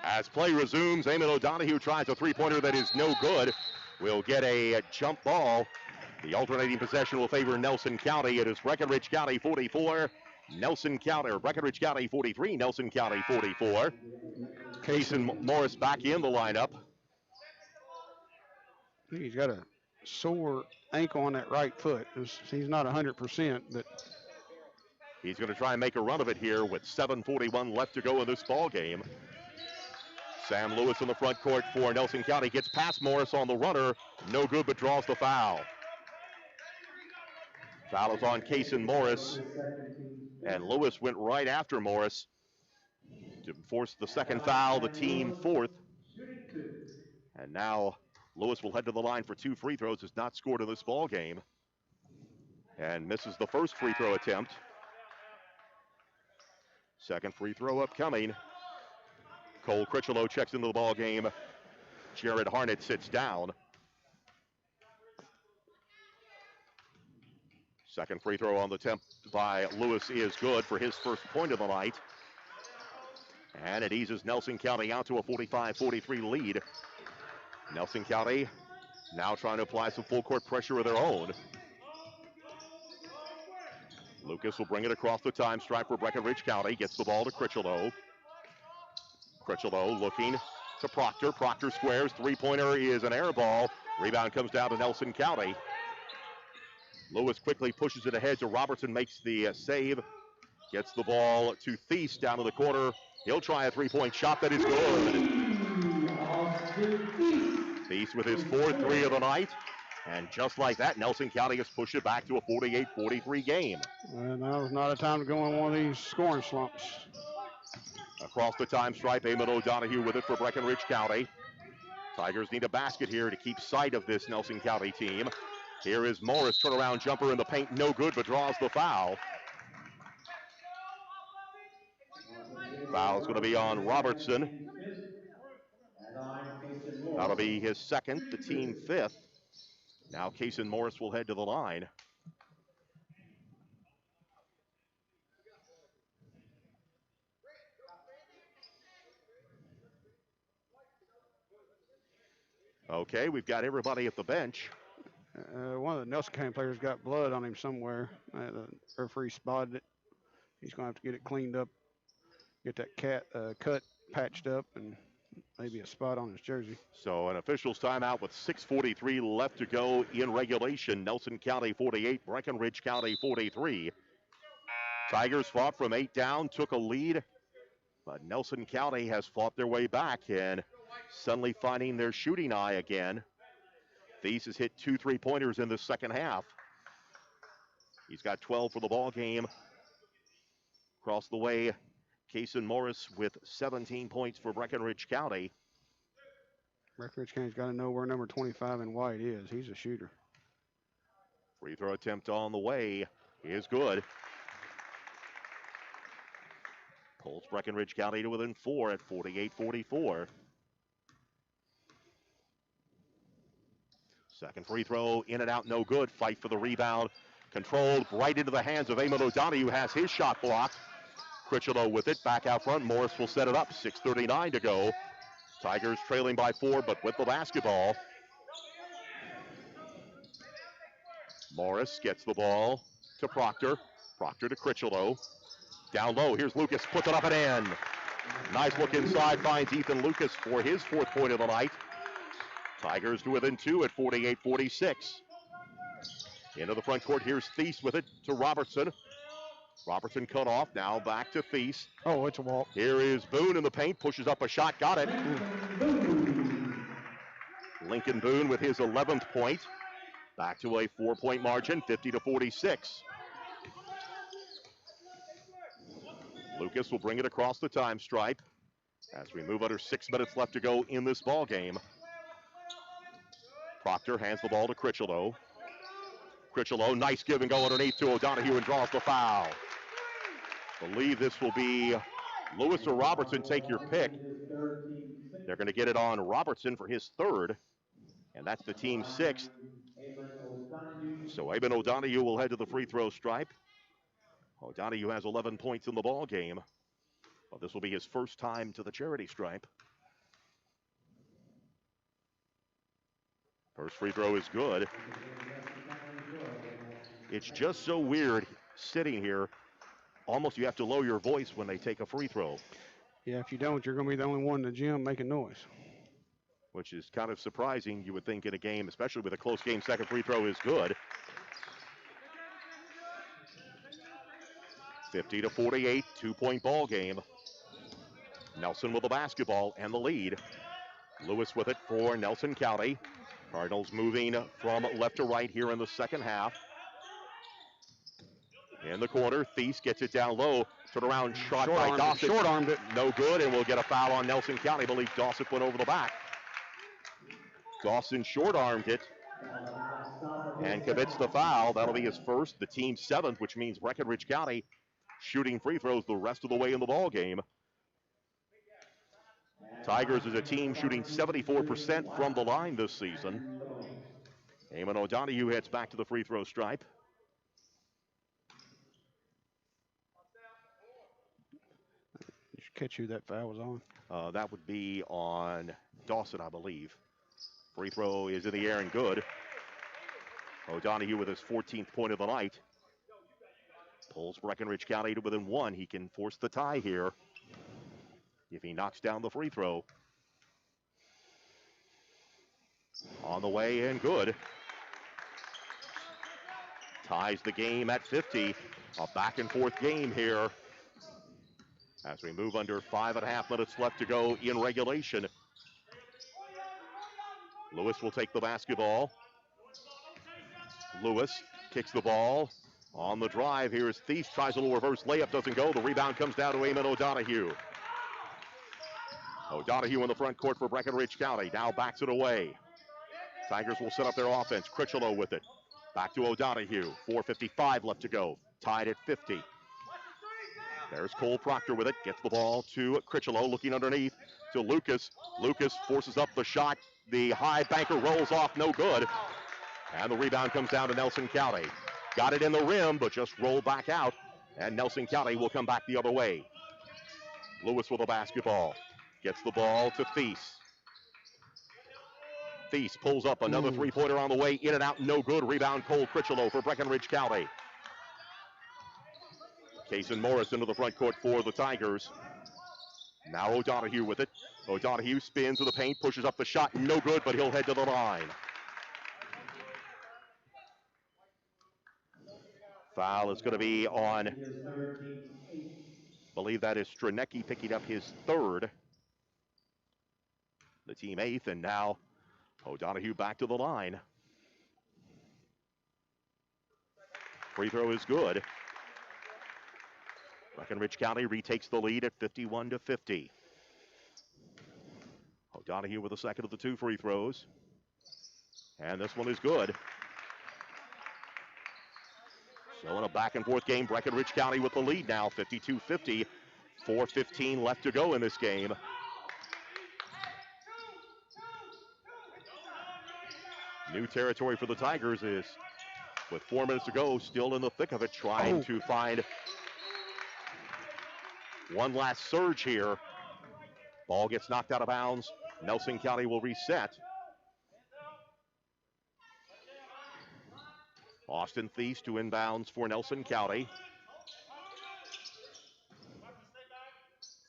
Speaker 1: As play resumes, Eamon O'Donohue tries a three-pointer that is no good. We'll get a jump ball. The alternating possession will favor Nelson County. It is Breckenridge County 44, Breckenridge County 43, Nelson County 44. Kason Morris back in the lineup.
Speaker 2: He's got a sore ankle on that right foot. He's not 100%, but
Speaker 1: he's going to try and make a run of it here with 7:41 left to go in this ball game. Sam Lewis in the front court for Nelson County. Gets past Morris on the runner. No good, but draws the foul. Foul is on Kason Morris. And Lewis went right after Morris to force the second foul, the team fourth. And now Lewis will head to the line for 2 free throws. Has not scored in this ball game. And misses the first free throw attempt. Second free throw upcoming. Cole Critchlow checks into the ball game. Jared Harnett sits down. Second free throw on the attempt by Lewis is good for his first point of the night. And it eases Nelson County out to a 45-43 lead. Nelson County now trying to apply some full court pressure of their own. Lucas will bring it across the time stripe for Breckenridge County. Gets the ball to Critchlow. Critchlow looking to Proctor. Proctor squares. Three-pointer is an air ball. Rebound comes down to Nelson County. Lewis quickly pushes it ahead to Robertson. Makes the save. Gets the ball to Thies down to the corner. He'll try a three-point shot that is good. Thies with his fourth 3 of the night. And just like that, Nelson County has pushed it back to a 48-43 game.
Speaker 2: And that was not a time to go in one of these scoring slumps.
Speaker 1: Across the time stripe, Eamon O'Donohue with it for Breckenridge County. Tigers need a basket here to keep sight of this Nelson County team. Here is Morris, turnaround jumper in the paint, no good, but draws the foul. Foul's going to be on Robertson. That'll be his second, the team fifth. Now Kason Morris will head to the line. Okay, we've got everybody at the bench.
Speaker 2: One of the Nelson County players got blood on him somewhere. The referee spotted it. He's going to have to get it cleaned up, get that cut patched up, and maybe a spot on his jersey.
Speaker 1: So an official's timeout with 6:43 left to go in regulation. Nelson County 48, Breckenridge County 43. Tigers fought from 8 down, took a lead, but Nelson County has fought their way back and suddenly finding their shooting eye again. Thies has hit 2 3-pointers in the second half. He's got 12 for the ball game. Across the way Kason Morris with 17 points for Breckenridge County.
Speaker 2: Brekenridge County's got to know where number 25 in white is. He's a shooter.
Speaker 1: Free throw attempt on the way is good. Pulls Breckenridge County to within 4 at 48-44. Second free throw, in and out, no good. Fight for the rebound. Controlled right into the hands of Eamon O'Donohue, has his shot blocked. Critchlow with it, back out front. Morris will set it up, 6:39 to go. Tigers trailing by 4, but with the basketball. Morris gets the ball to Proctor. Proctor to Critchlow. Down low, here's Lucas, puts it up and in. Nice look inside, finds Ethan Lucas for his 4th point of the night. Tigers to within 2 at 48-46. Into the front court, here's Thies with it to Robertson. Robertson cut off, now back to Thies.
Speaker 2: Oh, it's a walk.
Speaker 1: Here is Boone in the paint, pushes up a shot, got it. Lincoln Boone with his 11th point. Back to a 4-point margin, 50-46. Lucas will bring it across the time stripe as we move under 6 minutes left to go in this ball game. Proctor hands the ball to Critchlow. Critchlow, nice give and go underneath to O'Donohue and draws the foul. Believe this will be Lewis or Robertson, take your pick. They're going to get it on Robertson for his 3rd, and that's the team's 6th. So Eamon O'Donohue will head to the free throw stripe. O'Donohue has 11 points in the ball game. Well, this will be his first time to the charity stripe. First free throw is good. It's just so weird sitting here. Almost you have to lower your voice when they take a free throw.
Speaker 2: Yeah, if you don't, you're going to be the only one in the gym making noise.
Speaker 1: Which is kind of surprising, you would think, in a game, especially with a close game. Second free throw is good. 50-48, 2-point ball game. Nelson with the basketball and the lead. Lewis with it for Nelson County. Cardinals moving from left to right here in the second half. In the corner, Thies gets it down low. Turn around shot by Dawson.
Speaker 2: Short-armed it.
Speaker 1: No good, and we'll get a foul on Nelson County. I believe Dawson went over the back. Dawson short-armed it and commits the foul. That'll be his first, the team's 7th, which means Breckenridge County shooting free throws the rest of the way in the ball game. Tigers is a team shooting 74% from the line this season. Eamon O'Donohue heads back to the free throw stripe.
Speaker 2: You should catch who that foul was on.
Speaker 1: That would be on Dawson, I believe. Free throw is in the air and good. O'Donohue with his 14th point of the night. Pulls Breckenridge County to within 1. He can force the tie here if he knocks down the free throw. On the way and good. Ties the game at 50. A back and forth game here as we move under 5.5 minutes left to go in regulation. Lewis will take the basketball. Lewis kicks the ball. On the drive, here's Thies, tries a little reverse layup, doesn't go. The rebound comes down to Eamon O'Donohue. O'Donohue in the front court for Breckenridge County. Now backs it away. Tigers will set up their offense. Critchlow with it. Back to O'Donohue. 4:55 left to go. Tied at 50. There's Cole Proctor with it. Gets the ball to Critchlow, looking underneath to Lucas. Lucas forces up the shot. The high banker rolls off, no good. And the rebound comes down to Nelson County. Got it in the rim, but just rolled back out. And Nelson County will come back the other way. Lewis with the basketball. Gets the ball to Thies. Thies pulls up another three-pointer on the way. In and out, no good. Rebound, Cole Critchlow for Breckenridge County. Kason Morris into the front court for the Tigers. Now O'Donohue with it. O'Donohue spins to the paint, pushes up the shot. No good, but he'll head to the line. Foul is going to be on, I believe that is Stranecki picking up his third. The team 8th, and now O'Donohue back to the line. Free throw is good. Breckenridge County retakes the lead at 51-50. O'Donohue with the second of the 2 free throws. And this one is good. So in a back and forth game, Breckenridge County with the lead now, 52-50. 4:15 left to go in this game. New territory for the Tigers is, with 4 minutes to go, still in the thick of it, trying to find one last surge here. Ball gets knocked out of bounds. Nelson County will reset. Austin Thies to inbounds for Nelson County.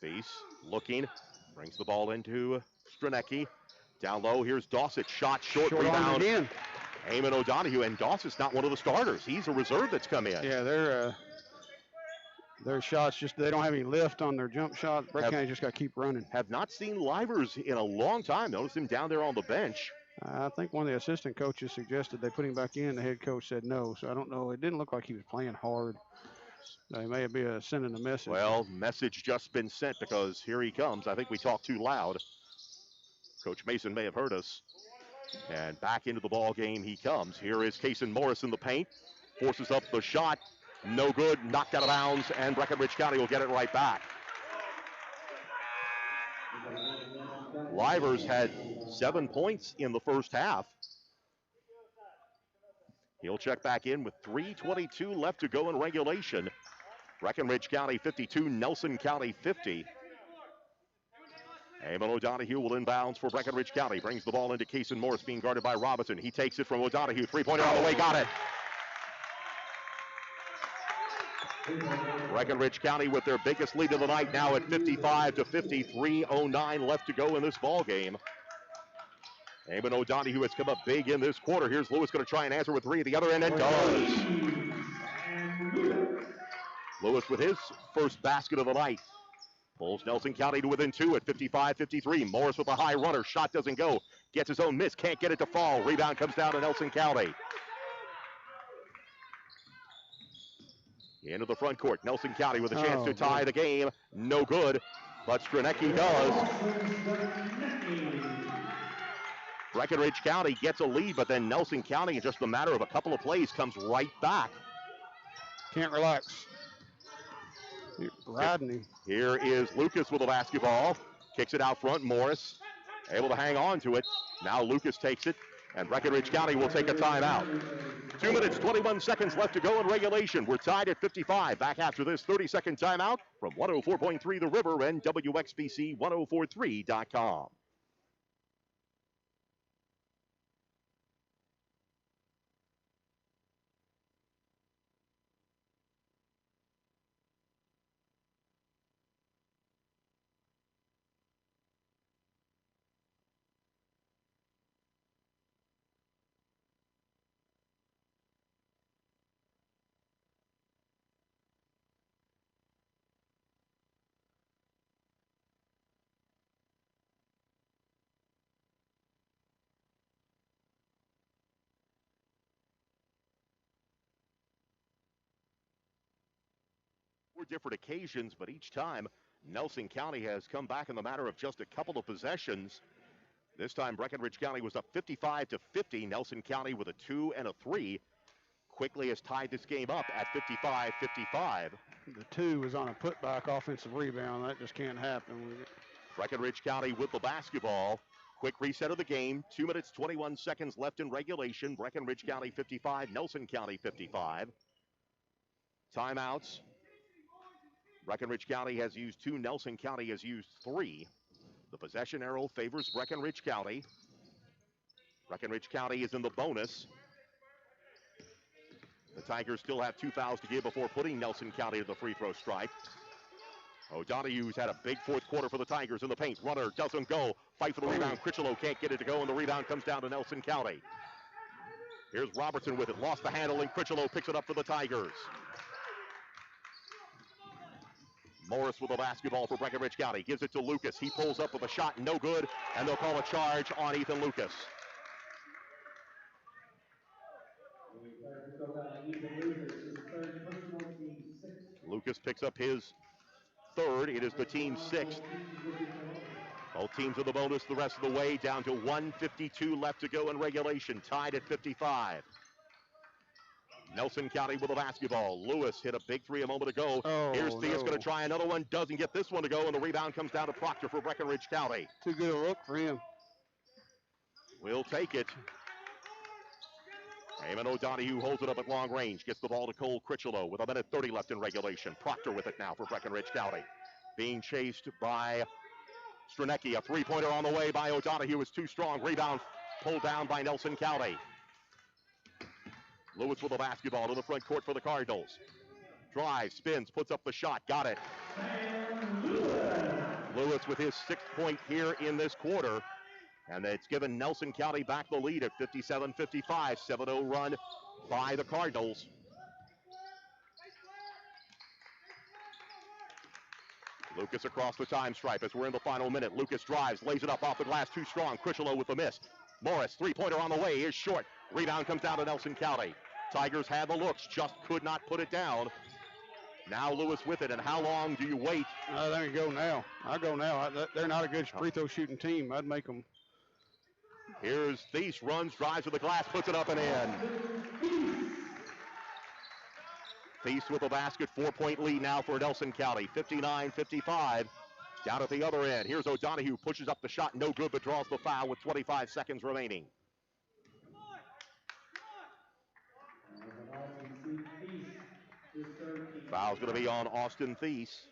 Speaker 1: Thies looking, brings the ball into Stranecki. Down low, here's Dawsett. Shot short rebound.
Speaker 2: Again.
Speaker 1: Eamon O'Donohue, and Dawsett's not one of the starters. He's a reserve that's come in.
Speaker 2: Yeah, their shots just, they don't have any lift on their jump shots. Breck County just got to keep running.
Speaker 1: Have not seen Livers in a long time. Notice him down there on the bench.
Speaker 2: I think one of the assistant coaches suggested they put him back in. The head coach said no, so I don't know. It didn't look like he was playing hard. They may be sending a message.
Speaker 1: Well, message just been sent because here he comes. I think we talked too loud. Coach Mason may have heard us. And back into the ball game he comes. Here is Kason Morris in the paint. Forces up the shot. No good. Knocked out of bounds. And Breckenridge County will get it right back. Livers had 7 points in the first half. He'll check back in with 3:22 left to go in regulation. Breckenridge County 52, Nelson County 50. Eamon O'Donohue will inbounds for Breckenridge County. Brings the ball into Kason Morris, being guarded by Robinson. He takes it from O'Donohue. Three-pointer on the way, got it. Breckenridge County with their biggest lead of the night now at 55-50. 3:09 left to go in this ball game. Eamon O'Donohue has come up big in this quarter. Here's Lewis going to try and answer with 3 at the other end, and does. Lewis with his first basket of the night. Pulls Nelson County to within 2 at 55-53. Morris with a high runner. Shot doesn't go. Gets his own miss. Can't get it to fall. Rebound comes down to Nelson County. Into the front court. Nelson County with a chance to tie the game. No good. But Stranecki does. Breckenridge County gets a lead, but then Nelson County, in just a matter of a couple of plays, comes right back.
Speaker 2: Can't relax. Riding him.
Speaker 1: Here is Lucas with the basketball. Kicks it out front. Morris able to hang on to it. Now Lucas takes it, and Breckenridge County will take a timeout. 2 minutes, 21 seconds left to go in regulation. We're tied at 55. Back after this 30-second timeout from 104.3 The River and WXBC1043.com. Different occasions, but each time Nelson County has come back in the matter of just a couple of possessions. This time Breckenridge County was up 55-50. Nelson County with a 2 and a 3 quickly has tied this game up at 55-55.
Speaker 2: The 2 was on a putback offensive rebound. That just can't happen.
Speaker 1: Breckenridge County with the basketball. Quick reset of the game. 2 minutes, 21 seconds left in regulation. Breckenridge County 55, Nelson County 55. Timeouts. Breckenridge County has used 2. Nelson County has used 3. The possession arrow favors Breckenridge County. Breckenridge County is in the bonus. The Tigers still have 2 fouls to give before putting Nelson County to the free throw stripe. O'Donohue's had a big fourth quarter for the Tigers in the paint. Runner doesn't go. Fight for the rebound. Critchlow can't get it to go, and the rebound comes down to Nelson County. Here's Robertson with it. Lost the handle, and Critchlow picks it up for the Tigers. Morris with the basketball for Breckenridge County. Gives it to Lucas. He pulls up with a shot, no good, and they'll call a charge on Ethan Lucas. Lucas Lucas picks up his third. It is the team's sixth. Both teams with the bonus the rest of the way, down to 1:52 left to go in regulation, tied at 55. Nelson County with the basketball. Lewis hit a big three a moment ago.
Speaker 2: Oh,
Speaker 1: Here's Theus
Speaker 2: no.
Speaker 1: going to try another one. Doesn't get this one to go, and the rebound comes down to Proctor for Brekenridge County.
Speaker 2: Too good a look for him.
Speaker 1: We'll take it. Eamon O'Donohue holds it up at long range. Gets the ball to Cole Critchlow with 1:30 left in regulation. Proctor with it now for Brekenridge County. Being chased by Stranecki. A three-pointer on the way by O'Donohue is too strong. Rebound pulled down by Nelson County. Lewis with the basketball to the front court for the Cardinals. Drives, spins, puts up the shot. Got it. Lewis with his 6th point here in this quarter. And it's given Nelson County back the lead at 57-55. 7-0 run by the Cardinals. Lucas across the time stripe as we're in the final minute. Lucas drives, lays it up off the glass, too strong. Critchlow with the miss. Morris, three-pointer on the way, is short. Rebound comes down to Nelson County. Tigers had the looks, just could not put it down. Now Lewis with it, and how long do you wait?
Speaker 2: There you go now. I'll go now. They're not a good free throw shooting team. I'd make them.
Speaker 1: Here's Thies, runs, drives to the glass, puts it up and in. Thies with the basket, 4-point lead now for Nelson County, 59-55. Down at the other end, here's O'Donohue, pushes up the shot, no good, but draws the foul with 25 seconds remaining. Foul's going to be on Austin Thies.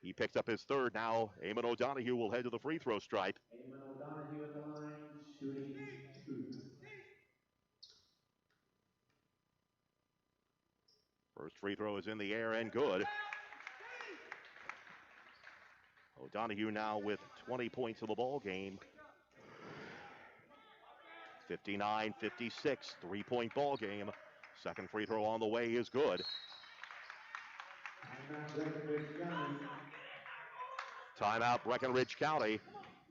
Speaker 1: He picks up his third. Now Eamon O'Donohue will head to the free throw stripe.
Speaker 4: Eamon O'Donohue at the line, shooting 2.
Speaker 1: First free throw is in the air and good. O'Donohue now with 20 points in the ball game. 59-56, 3-point ball game. Second free throw on the way is good. Timeout, Brekenridge County.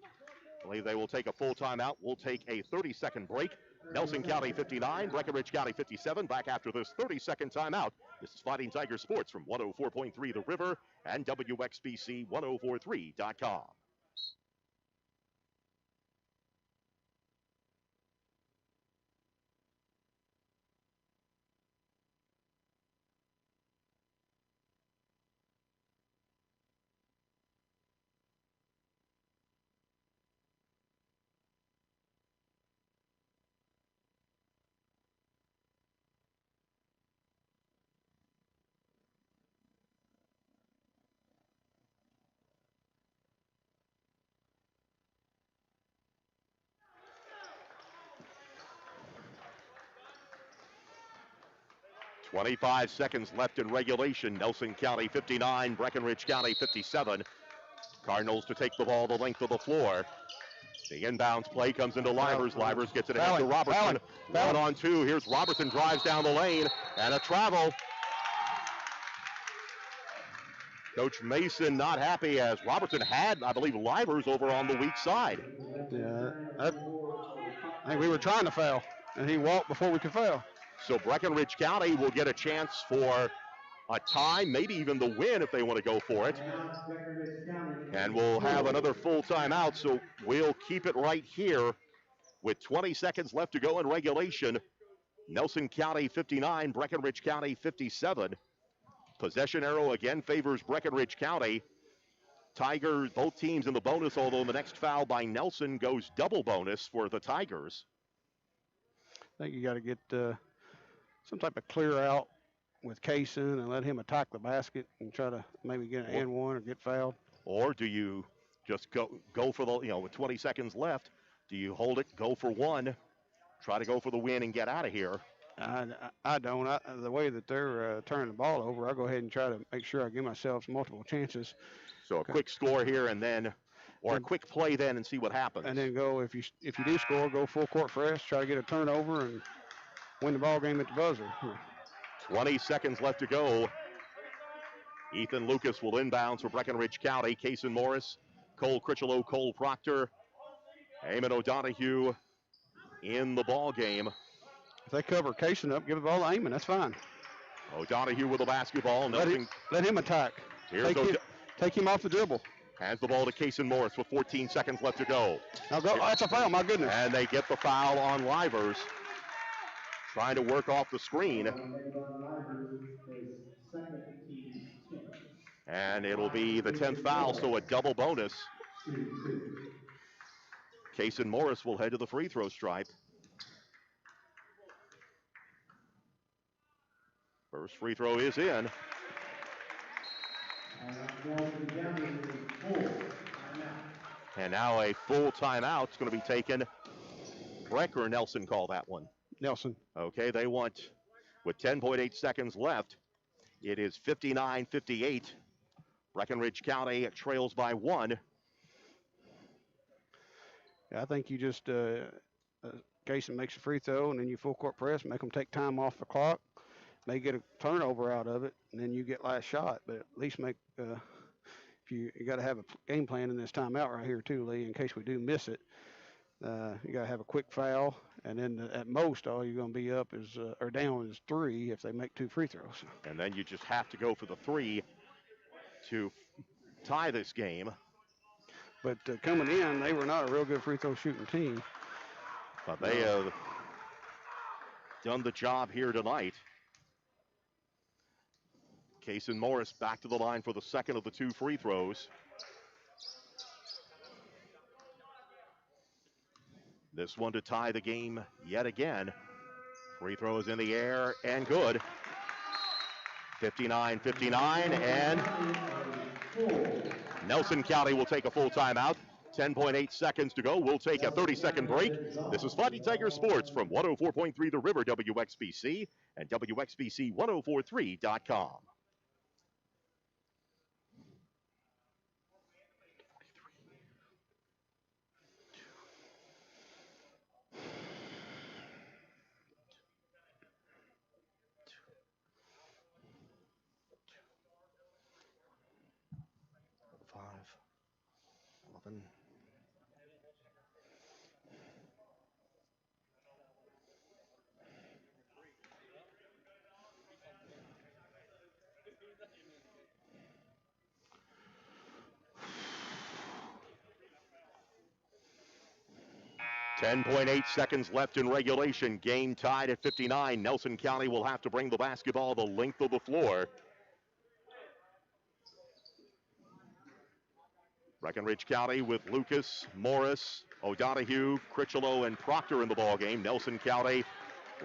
Speaker 1: I believe they will take a full timeout. We'll take a 30-second break. Nelson County 59, Brekenridge County 57. Back after this 30-second timeout. This is Fighting Tiger Sports from 104.3 The River and WXBC1043.com. .25 seconds left in regulation. Nelson County 59, Brekenridge County 57. Cardinals to take the ball the length of the floor. The inbounds play comes into Livers. Livers gets it ahead to Robertson. 1-on-2. Here's Robertson, drives down the lane, and a travel. Coach Mason not happy as Robertson had, I believe, Livers over on the weak side.
Speaker 2: Yeah, I think we were trying to foul, and he walked before we could foul.
Speaker 1: So Brekenridge County will get a chance for a tie, maybe even the win if they want to go for it. And we'll have another full timeout, so we'll keep it right here with 20 seconds left to go in regulation. Nelson County 59, Brekenridge County 57. Possession arrow again favors Brekenridge County. Tigers, both teams in the bonus, although the next foul by Nelson goes double bonus for the Tigers.
Speaker 2: I think you got to get some type of clear out with Kaysen and let him attack the basket and try to maybe get an and one or get fouled.
Speaker 1: Or do you just go for the, with 20 seconds left, do you hold it, go for one, try to go for the win and get out of here?
Speaker 2: I don't. The way that they're turning the ball over, I'll go ahead and try to make sure I give myself multiple chances.
Speaker 1: So a quick score here and then, or a quick play then and see what happens.
Speaker 2: And then go, if you do score, go full court press, try to get a turnover and win the ball game at the buzzer.
Speaker 1: 20 seconds left to go. Ethan Lucas will inbounds for Brekenridge County. Kaysen Morris, Cole Critchlow, Cole Proctor, Eamon O'Donohue in the ball game.
Speaker 2: If they cover Kaysen up, give the ball to Eamon, that's fine.
Speaker 1: O'Donohue with the basketball.
Speaker 2: Let him attack. Take him off the dribble.
Speaker 1: Hands the ball to Kason Morris with 14 seconds left to go.
Speaker 2: Now go. Oh, that's a foul, my goodness.
Speaker 1: And they get the foul on Livers. Trying to work off the screen. And it'll be the 10th foul, so a double bonus. Kason Morris will head to the free throw stripe. First free throw is in. And now a full timeout is going to be taken. Breck or Nelson call that one?
Speaker 2: Nelson.
Speaker 1: Okay, they want, with 10.8 seconds left, it is 59-58. Brekenridge County trails by 1.
Speaker 2: Yeah, I think you just, Kason makes a free throw, and then you full court press, make them take time off the clock. May get a turnover out of it, and then you get last shot. But at least make, if you got to have a game plan in this timeout right here too, Lee, in case we do miss it. You got to have a quick foul, and then at most all you're going to be up is, or down is 3 if they make 2 free throws.
Speaker 1: And then you just have to go for the 3 to tie this game.
Speaker 2: But coming in, they were not a real good free throw shooting team.
Speaker 1: But they have done the job here tonight. Kason Morris back to the line for the second of the 2 free throws. This one to tie the game yet again. Free throw is in the air and good. 59-59, and Nelson County will take a full timeout. 10.8 seconds to go. We'll take a 30-second break. This is Fighting Tiger Sports from 104.3 The River WXBC and WXBC1043.com. .8 seconds left in regulation. Game tied at 59. Nelson County will have to bring the basketball the length of the floor. Brekenridge County with Lucas, Morris, O'Donohue, Critchlow, and Proctor in the ball game. Nelson County,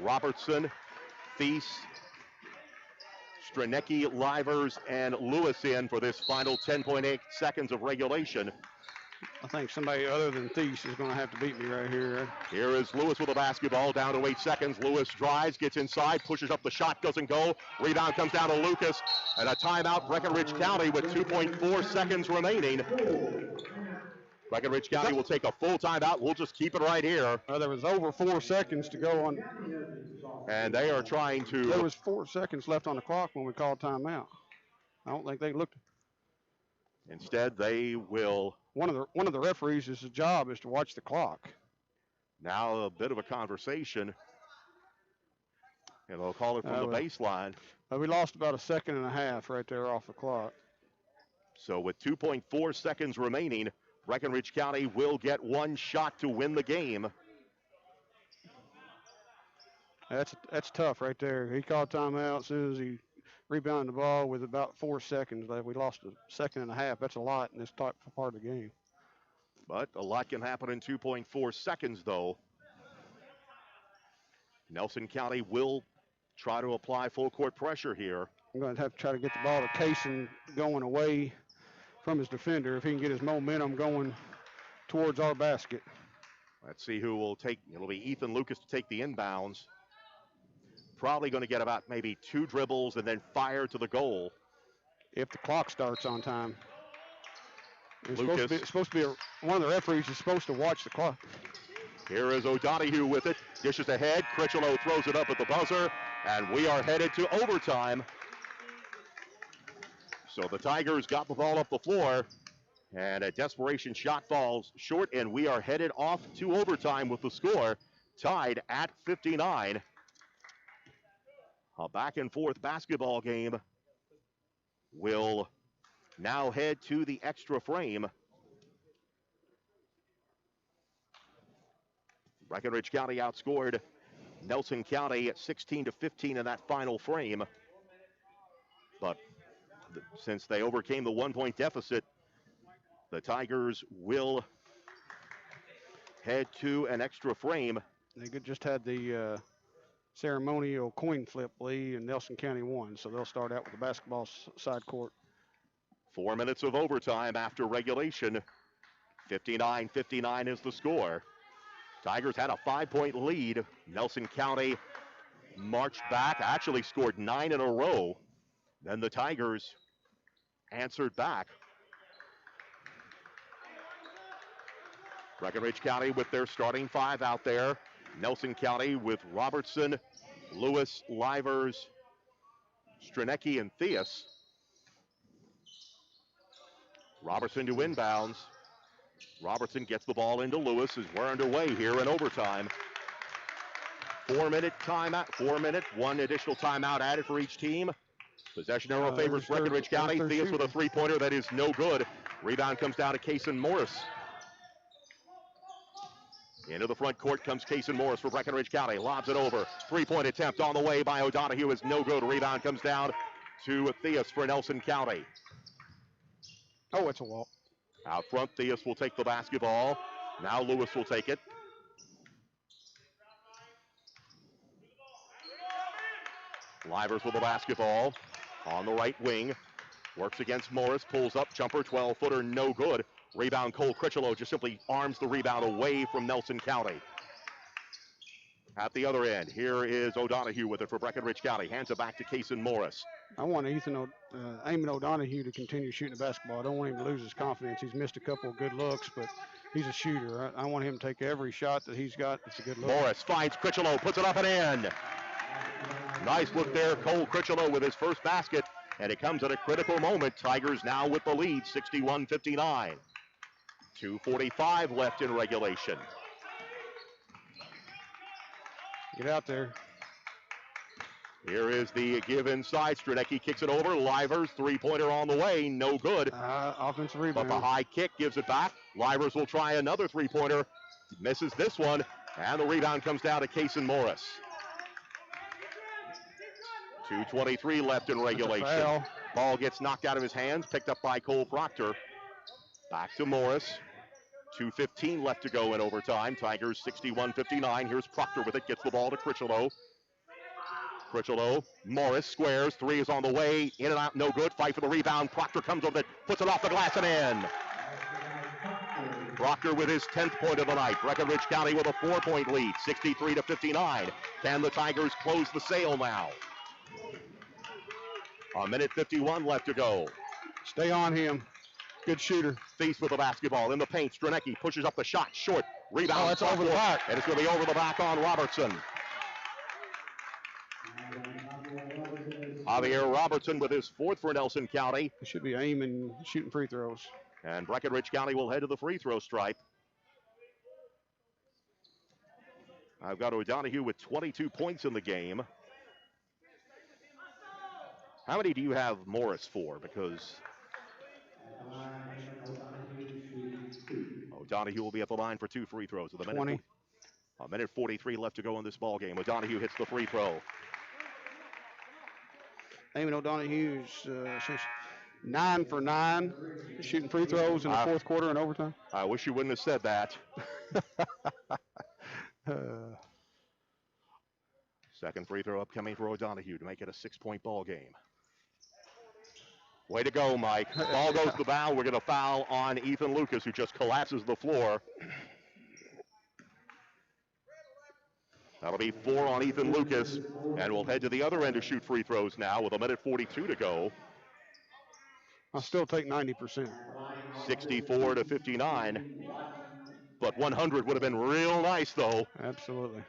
Speaker 1: Robertson, Thies, Stranecki, Livers, and Lewis in for this final 10.8 seconds of regulation.
Speaker 2: I think somebody other than Thies is going to have to beat me right here.
Speaker 1: Here is Lewis with the basketball, down to 8 seconds. Lewis drives, gets inside, pushes up the shot, doesn't go. Rebound comes down to Lucas, and a timeout, Brekenridge County with 2.4 seconds remaining. Brekenridge County will take a full timeout. We'll just keep it right here.
Speaker 2: There was over 4 seconds to go on.
Speaker 1: And they are trying to.
Speaker 2: There was 4 seconds left on the clock when we called timeout. I don't think they looked.
Speaker 1: Instead, they will.
Speaker 2: One of the referees' job is to watch the clock.
Speaker 1: Now a bit of a conversation. And they'll call it from the baseline.
Speaker 2: We lost about 1.5 seconds right there off the clock.
Speaker 1: So with 2.4 seconds remaining, Brekenridge County will get 1 shot to win the game.
Speaker 2: That's tough right there. He called timeout as soon as he rebounded the ball with about 4 seconds left. We lost 1.5 seconds. That's a lot in this part of the game.
Speaker 1: But a lot can happen in 2.4 seconds, though. Nelson County will try to apply full court pressure here.
Speaker 2: I'm going to have to try to get the ball to Kason going away from his defender if he can get his momentum going towards our basket.
Speaker 1: Let's see who will take. It'll be Ethan Lucas to take the inbounds. Probably going to get about maybe 2 dribbles and then fire to the goal.
Speaker 2: If the clock starts on time.
Speaker 1: Lucas.
Speaker 2: It's supposed to be one of the referees is supposed to watch the clock.
Speaker 1: Here is O'Donohue with it. Dishes ahead. Critchlow throws it up at the buzzer. And we are headed to overtime. So the Tigers got the ball up the floor. And a desperation shot falls short. And we are headed off to overtime with the score tied at 59. A back and forth basketball game will now head to the extra frame. Brekenridge County outscored Nelson County at 16-15 in that final frame. But since they overcame the 1-point deficit, the Tigers will head to an extra frame.
Speaker 2: They just had the ceremonial coin flip, Lee, and Nelson County won, so they'll start out with the basketball side court.
Speaker 1: 4 minutes of overtime after regulation. 59-59 is the score. Tigers had a 5-point lead. Nelson County marched back, actually scored 9 in a row. Then the Tigers answered back. Brekenridge County with their starting 5 out there. Nelson County with Robertson, Lewis, Livers, Stranecki, and Theus. Robertson to inbounds. Robertson gets the ball into Lewis as we're underway here in overtime. 4-minute timeout, 4 minute, one additional timeout added for each team. Possession arrow favors Brekenridge County. Theus with a three-pointer that is no good. Rebound comes down to Kaysen Morris. Into the front court comes Kaysen Morris for Brekenridge County. Lobs it over. Three-point attempt on the way by O'Donohue is no good. Rebound comes down to Theus for Nelson County.
Speaker 2: Oh, it's a walk.
Speaker 1: Out front, Theus will take the basketball. Now Lewis will take it. Livers with the basketball on the right wing. Works against Morris, pulls up, jumper, 12-footer, no good. Rebound, Cole Critchlow just simply arms the rebound away from Nelson County. At the other end, here is O'Donohue with it for Brekenridge County. Hands it back to Kaysen Morris.
Speaker 2: I want Eamon O'Donohue to continue shooting the basketball. I don't want him to lose his confidence. He's missed a couple of good looks, but he's a shooter. I want him to take every shot that he's got that's a good look.
Speaker 1: Morris finds Critchlow, puts it up and in. Nice look there, Cole Critchlow with his first basket, and it comes at a critical moment. Tigers now with the lead, 61-59. 2:45 left in regulation.
Speaker 2: Get out there.
Speaker 1: Here is the give inside. Stranecki kicks it over. Livers, three-pointer on the way, no good.
Speaker 2: Offensive rebound.
Speaker 1: But the high kick gives it back. Livers will try another three-pointer. Misses this one, and the rebound comes down to Kaysen Morris. 2:23 left in regulation. Ball gets knocked out of his hands, picked up by Cole Proctor. Back to Morris. 2:15 left to go in overtime. Tigers 61-59. Here's Proctor with it. Gets the ball to Critchlow. Critchlow, Morris squares. Three is on the way. In and out, no good. Fight for the rebound. Proctor comes over it, puts it off the glass and in. Proctor with his 10th point of the night. Brekenridge County with a 4-point lead, 63-59. Can the Tigers close the sale now? A minute 51 left to go.
Speaker 2: Stay on him. Good shooter.
Speaker 1: Feast with the basketball in the paint. Stranecki pushes up the shot, short. Rebound.
Speaker 2: It's over the back.
Speaker 1: And it's going to be over the back on Robertson. Javier Robertson with his 4th for Nelson County.
Speaker 2: It should be aiming, shooting free throws.
Speaker 1: And Brekenridge County will head to the free throw stripe. I've got O'Donohue with 22 points in the game. How many do you have Morris for? Because O'Donohue will be at the line for 2 free throws with a minute 43 left to go in this ball game. O'Donohue hits the free throw.
Speaker 2: Eamon O'Donohue's 9 for 9 shooting free throws in the fourth quarter and overtime.
Speaker 1: I wish you wouldn't have said that. Second free throw upcoming for O'Donohue to make it a 6-point ball game. Way to go, Mike. Ball goes to the bow. We're going to foul on Ethan Lucas, who just collapses the floor. That'll be 4 on Ethan Lucas, and we'll head to the other end to shoot free throws now with a minute 42 to go.
Speaker 2: I'll still take 90%.
Speaker 1: 64-59, but 100 would have been real nice, though.
Speaker 2: Absolutely.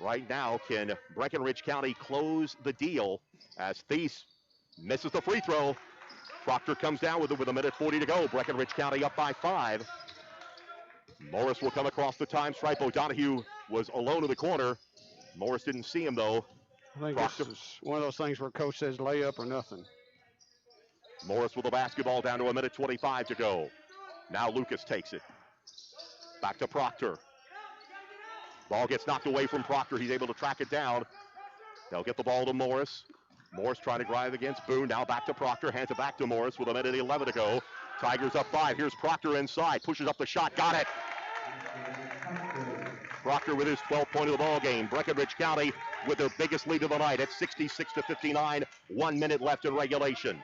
Speaker 1: Right now, can Brekenridge County close the deal as Thies misses the free throw? Proctor comes down with it with a minute 40 to go. Brekenridge County up by 5. Morris will come across the time stripe. O'Donohue was alone in the corner. Morris didn't see him, though.
Speaker 2: I think this is one of those things where coach says lay up or nothing.
Speaker 1: Morris with the basketball down to 1:25 to go. Now Lucas takes it. Back to Proctor. Ball gets knocked away from Proctor. He's able to track it down. They'll get the ball to Morris. Morris trying to drive against Boone. Now back to Proctor. Hands it back to Morris with 1:11 to go. Tigers up 5. Here's Proctor inside. Pushes up the shot. Got it. Proctor with his 12th point of the ball game. Brekenridge County with their biggest lead of the night at 66-59. 1 minute left in regulation.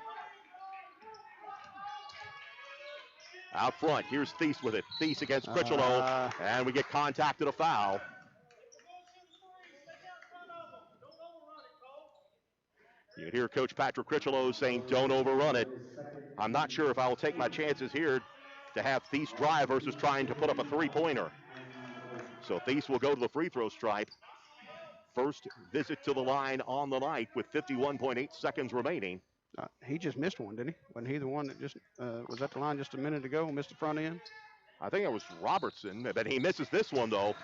Speaker 1: Out front, here's Thies with it. Thies against Critchlow, and we get contact and a foul. You hear Coach Patrick Critchlow saying, don't overrun it. I'm not sure if I will take my chances here to have Thies drive versus trying to put up a three-pointer. So Thies will go to the free throw stripe. First visit to the line on the night with 51.8 seconds remaining.
Speaker 2: He just missed one, didn't he? Wasn't he the one that just was at the line just a minute ago and missed the front end?
Speaker 1: I think it was Robertson, but he misses this one, though.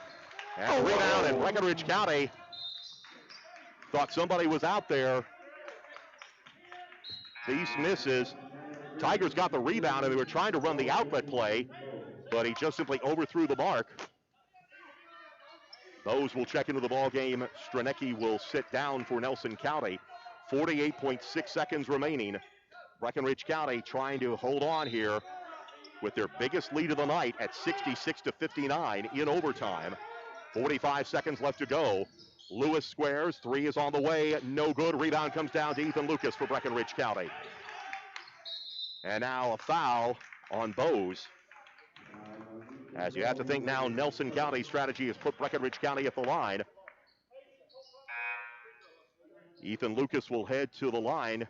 Speaker 1: And rebound, and Brekenridge County thought somebody was out there. Thies misses. Tigers got the rebound, and they were trying to run the outlet play, but he just simply overthrew the mark. Bose will check into the ball game. Stranecki will sit down for Nelson County. 48.6 seconds remaining. Brekenridge County trying to hold on here with their biggest lead of the night at 66-59 in overtime. 45 seconds left to go. Lewis squares. 3 is on the way. No good. Rebound comes down to Ethan Lucas for Brekenridge County. And now a foul on Bose. As you have to think now, Nelson County's strategy has put Brekenridge County at the line. Ethan Lucas will head to the line.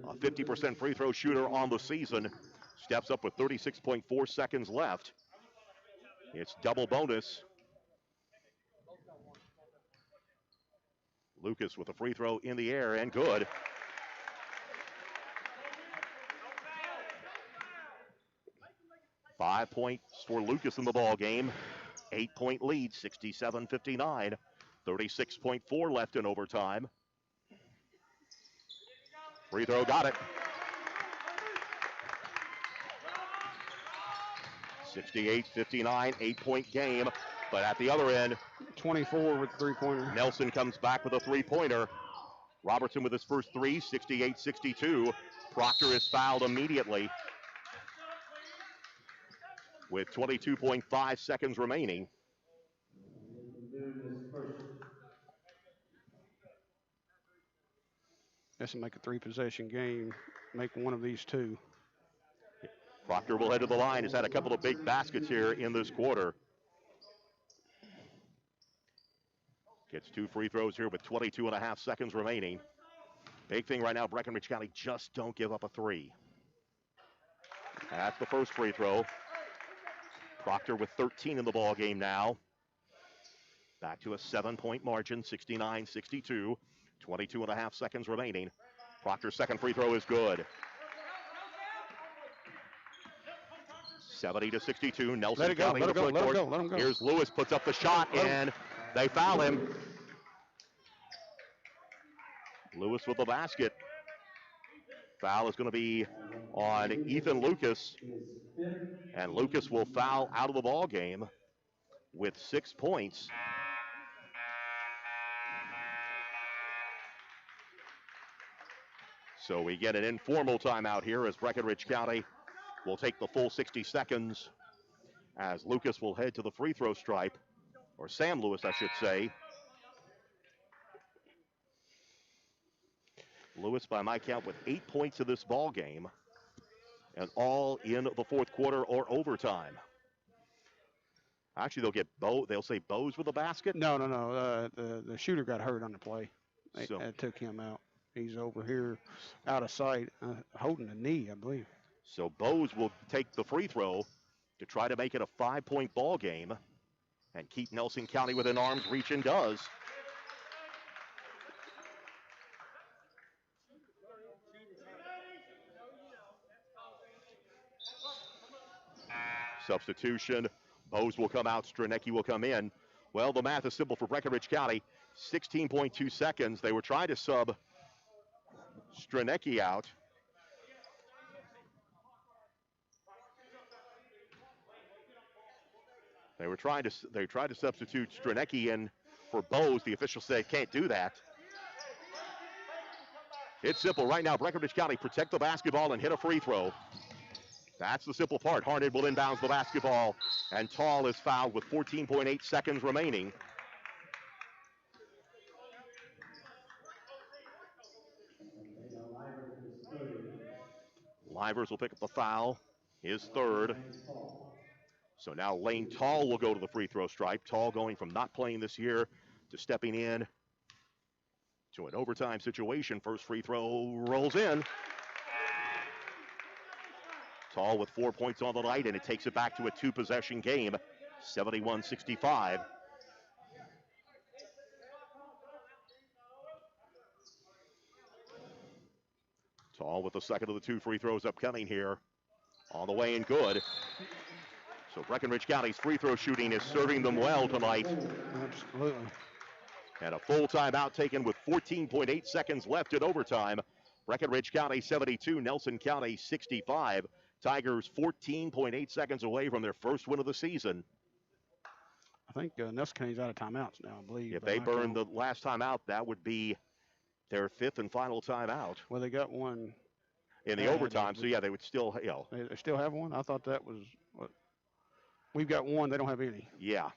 Speaker 1: A 50% free throw shooter on the season. Steps up with 36.4 seconds left. It's double bonus. Lucas with a free throw in the air and good. Five points for Lucas in the ball game. 8-point lead, 67-59. 36.4 left in overtime. Free throw, got it. 68-59, 8-point game. But at the other end,
Speaker 2: 24 with three-pointer.
Speaker 1: Nelson comes back with a three-pointer. Robertson with his first three, 68-62. Proctor is fouled immediately with 22.5 seconds remaining.
Speaker 2: Has to make a three-possession game. Make one of these two.
Speaker 1: Proctor will head to the line. He's had a couple of big baskets here in this quarter. Gets 2 free throws here with 22.5 seconds remaining. Big thing right now, Brekenridge County, just don't give up a three. That's the first free throw. Proctor with 13 in the ball game now. Back to a 7-point margin, 69-62. 22.5 seconds remaining. Proctor's second free throw is good. 70-62. Nelson County in the front court.
Speaker 2: Let him go.
Speaker 1: Here's Lewis, puts up the shot, and they foul him. Lewis with the basket. Foul is going to be on Ethan Lucas, and Lucas will foul out of the ball game with 6 points. So we get an informal timeout here as Brekenridge County will take the full 60 seconds as Lucas will head to the free throw stripe, or Sam Lewis, I should say. Lewis, by my count, with 8 points in this ball game, and all in the fourth quarter or overtime. Actually, they'll say Bose with the basket.
Speaker 2: No. The shooter got hurt on the play. They took him out. He's over here out of sight, holding a knee, I believe.
Speaker 1: So Bose will take the free throw to try to make it a 5-point ball game and keep Nelson County within arm's reach, and does. Substitution. Bose will come out. Stranecki will come in. Well, the math is simple for Brekenridge County. 16.2 seconds. They were trying to sub Stranecki out. They tried to substitute Stranecki in for Bose. The official said can't do that. It's simple right now. Brekenridge County protect the basketball and hit a free throw. That's the simple part. Harned will inbounds the basketball, and Tall is fouled with 14.8 seconds remaining. Livers will pick up the foul, his third. So now Lane Tall will go to the free throw stripe. Tall going from not playing this year to stepping in to an overtime situation. First free throw rolls in. Tall with 4 points on the night, and it takes it back to a two-possession game, 71-65. Tall with the second of the two free throws upcoming here. On the way and good. So Brekenridge County's free throw shooting is serving them well tonight.
Speaker 2: Absolutely.
Speaker 1: And a full timeout taken with 14.8 seconds left in overtime. Brekenridge County 72, Nelson County 65. Tigers 14.8 seconds away from their first win of the season.
Speaker 2: I think Nelson County's out of timeouts now, I believe.
Speaker 1: If they burn the last timeout, that would be their fifth and final timeout.
Speaker 2: Well, they got one
Speaker 1: in the overtime, so yeah, they would still, you know.
Speaker 2: They still have one? I thought that was what. We've got one, they don't have any.
Speaker 1: Yeah,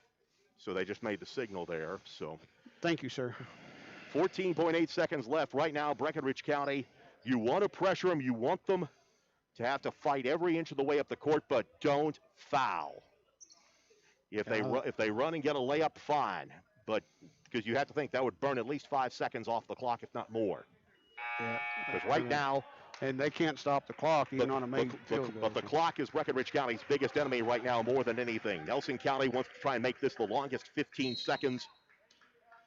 Speaker 1: so they just made the signal there, so.
Speaker 2: Thank you, sir.
Speaker 1: 14.8 seconds left right now, Brekenridge County. You want to pressure them, you want them to have to fight every inch of the way up the court, but don't foul. If they run and get a layup, fine, but because you have to think that would burn at least 5 seconds off the clock, if not more.
Speaker 2: Yeah.
Speaker 1: Because right now,
Speaker 2: and they can't stop the clock even on a made field goal.
Speaker 1: But the clock is Brekenridge County's biggest enemy right now more than anything. Nelson County wants to try and make this the longest 15 seconds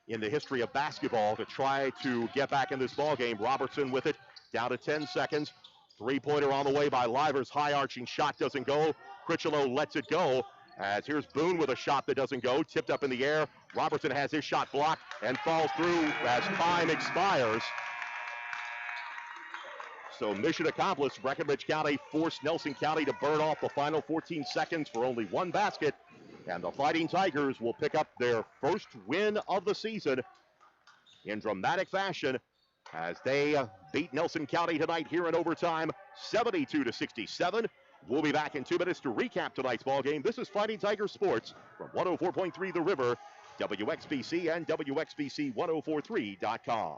Speaker 1: in the history of basketball to try to get back in this ball game. Robertson with it, down to 10 seconds. Three-pointer on the way by Livers. High-arching shot doesn't go. Critchlow lets it go. As here's Boone with a shot that doesn't go. Tipped up in the air. Robertson has his shot blocked and falls through as time expires. So mission accomplished. Brekenridge County forced Nelson County to burn off the final 14 seconds for only one basket. And the Fighting Tigers will pick up their first win of the season in dramatic fashion as they beat Nelson County tonight here in overtime, 72-67. We'll be back in 2 minutes to recap tonight's ball game. This is Fighting Tigers Sports from 104.3 The River, WXBC, and WXBC1043.com.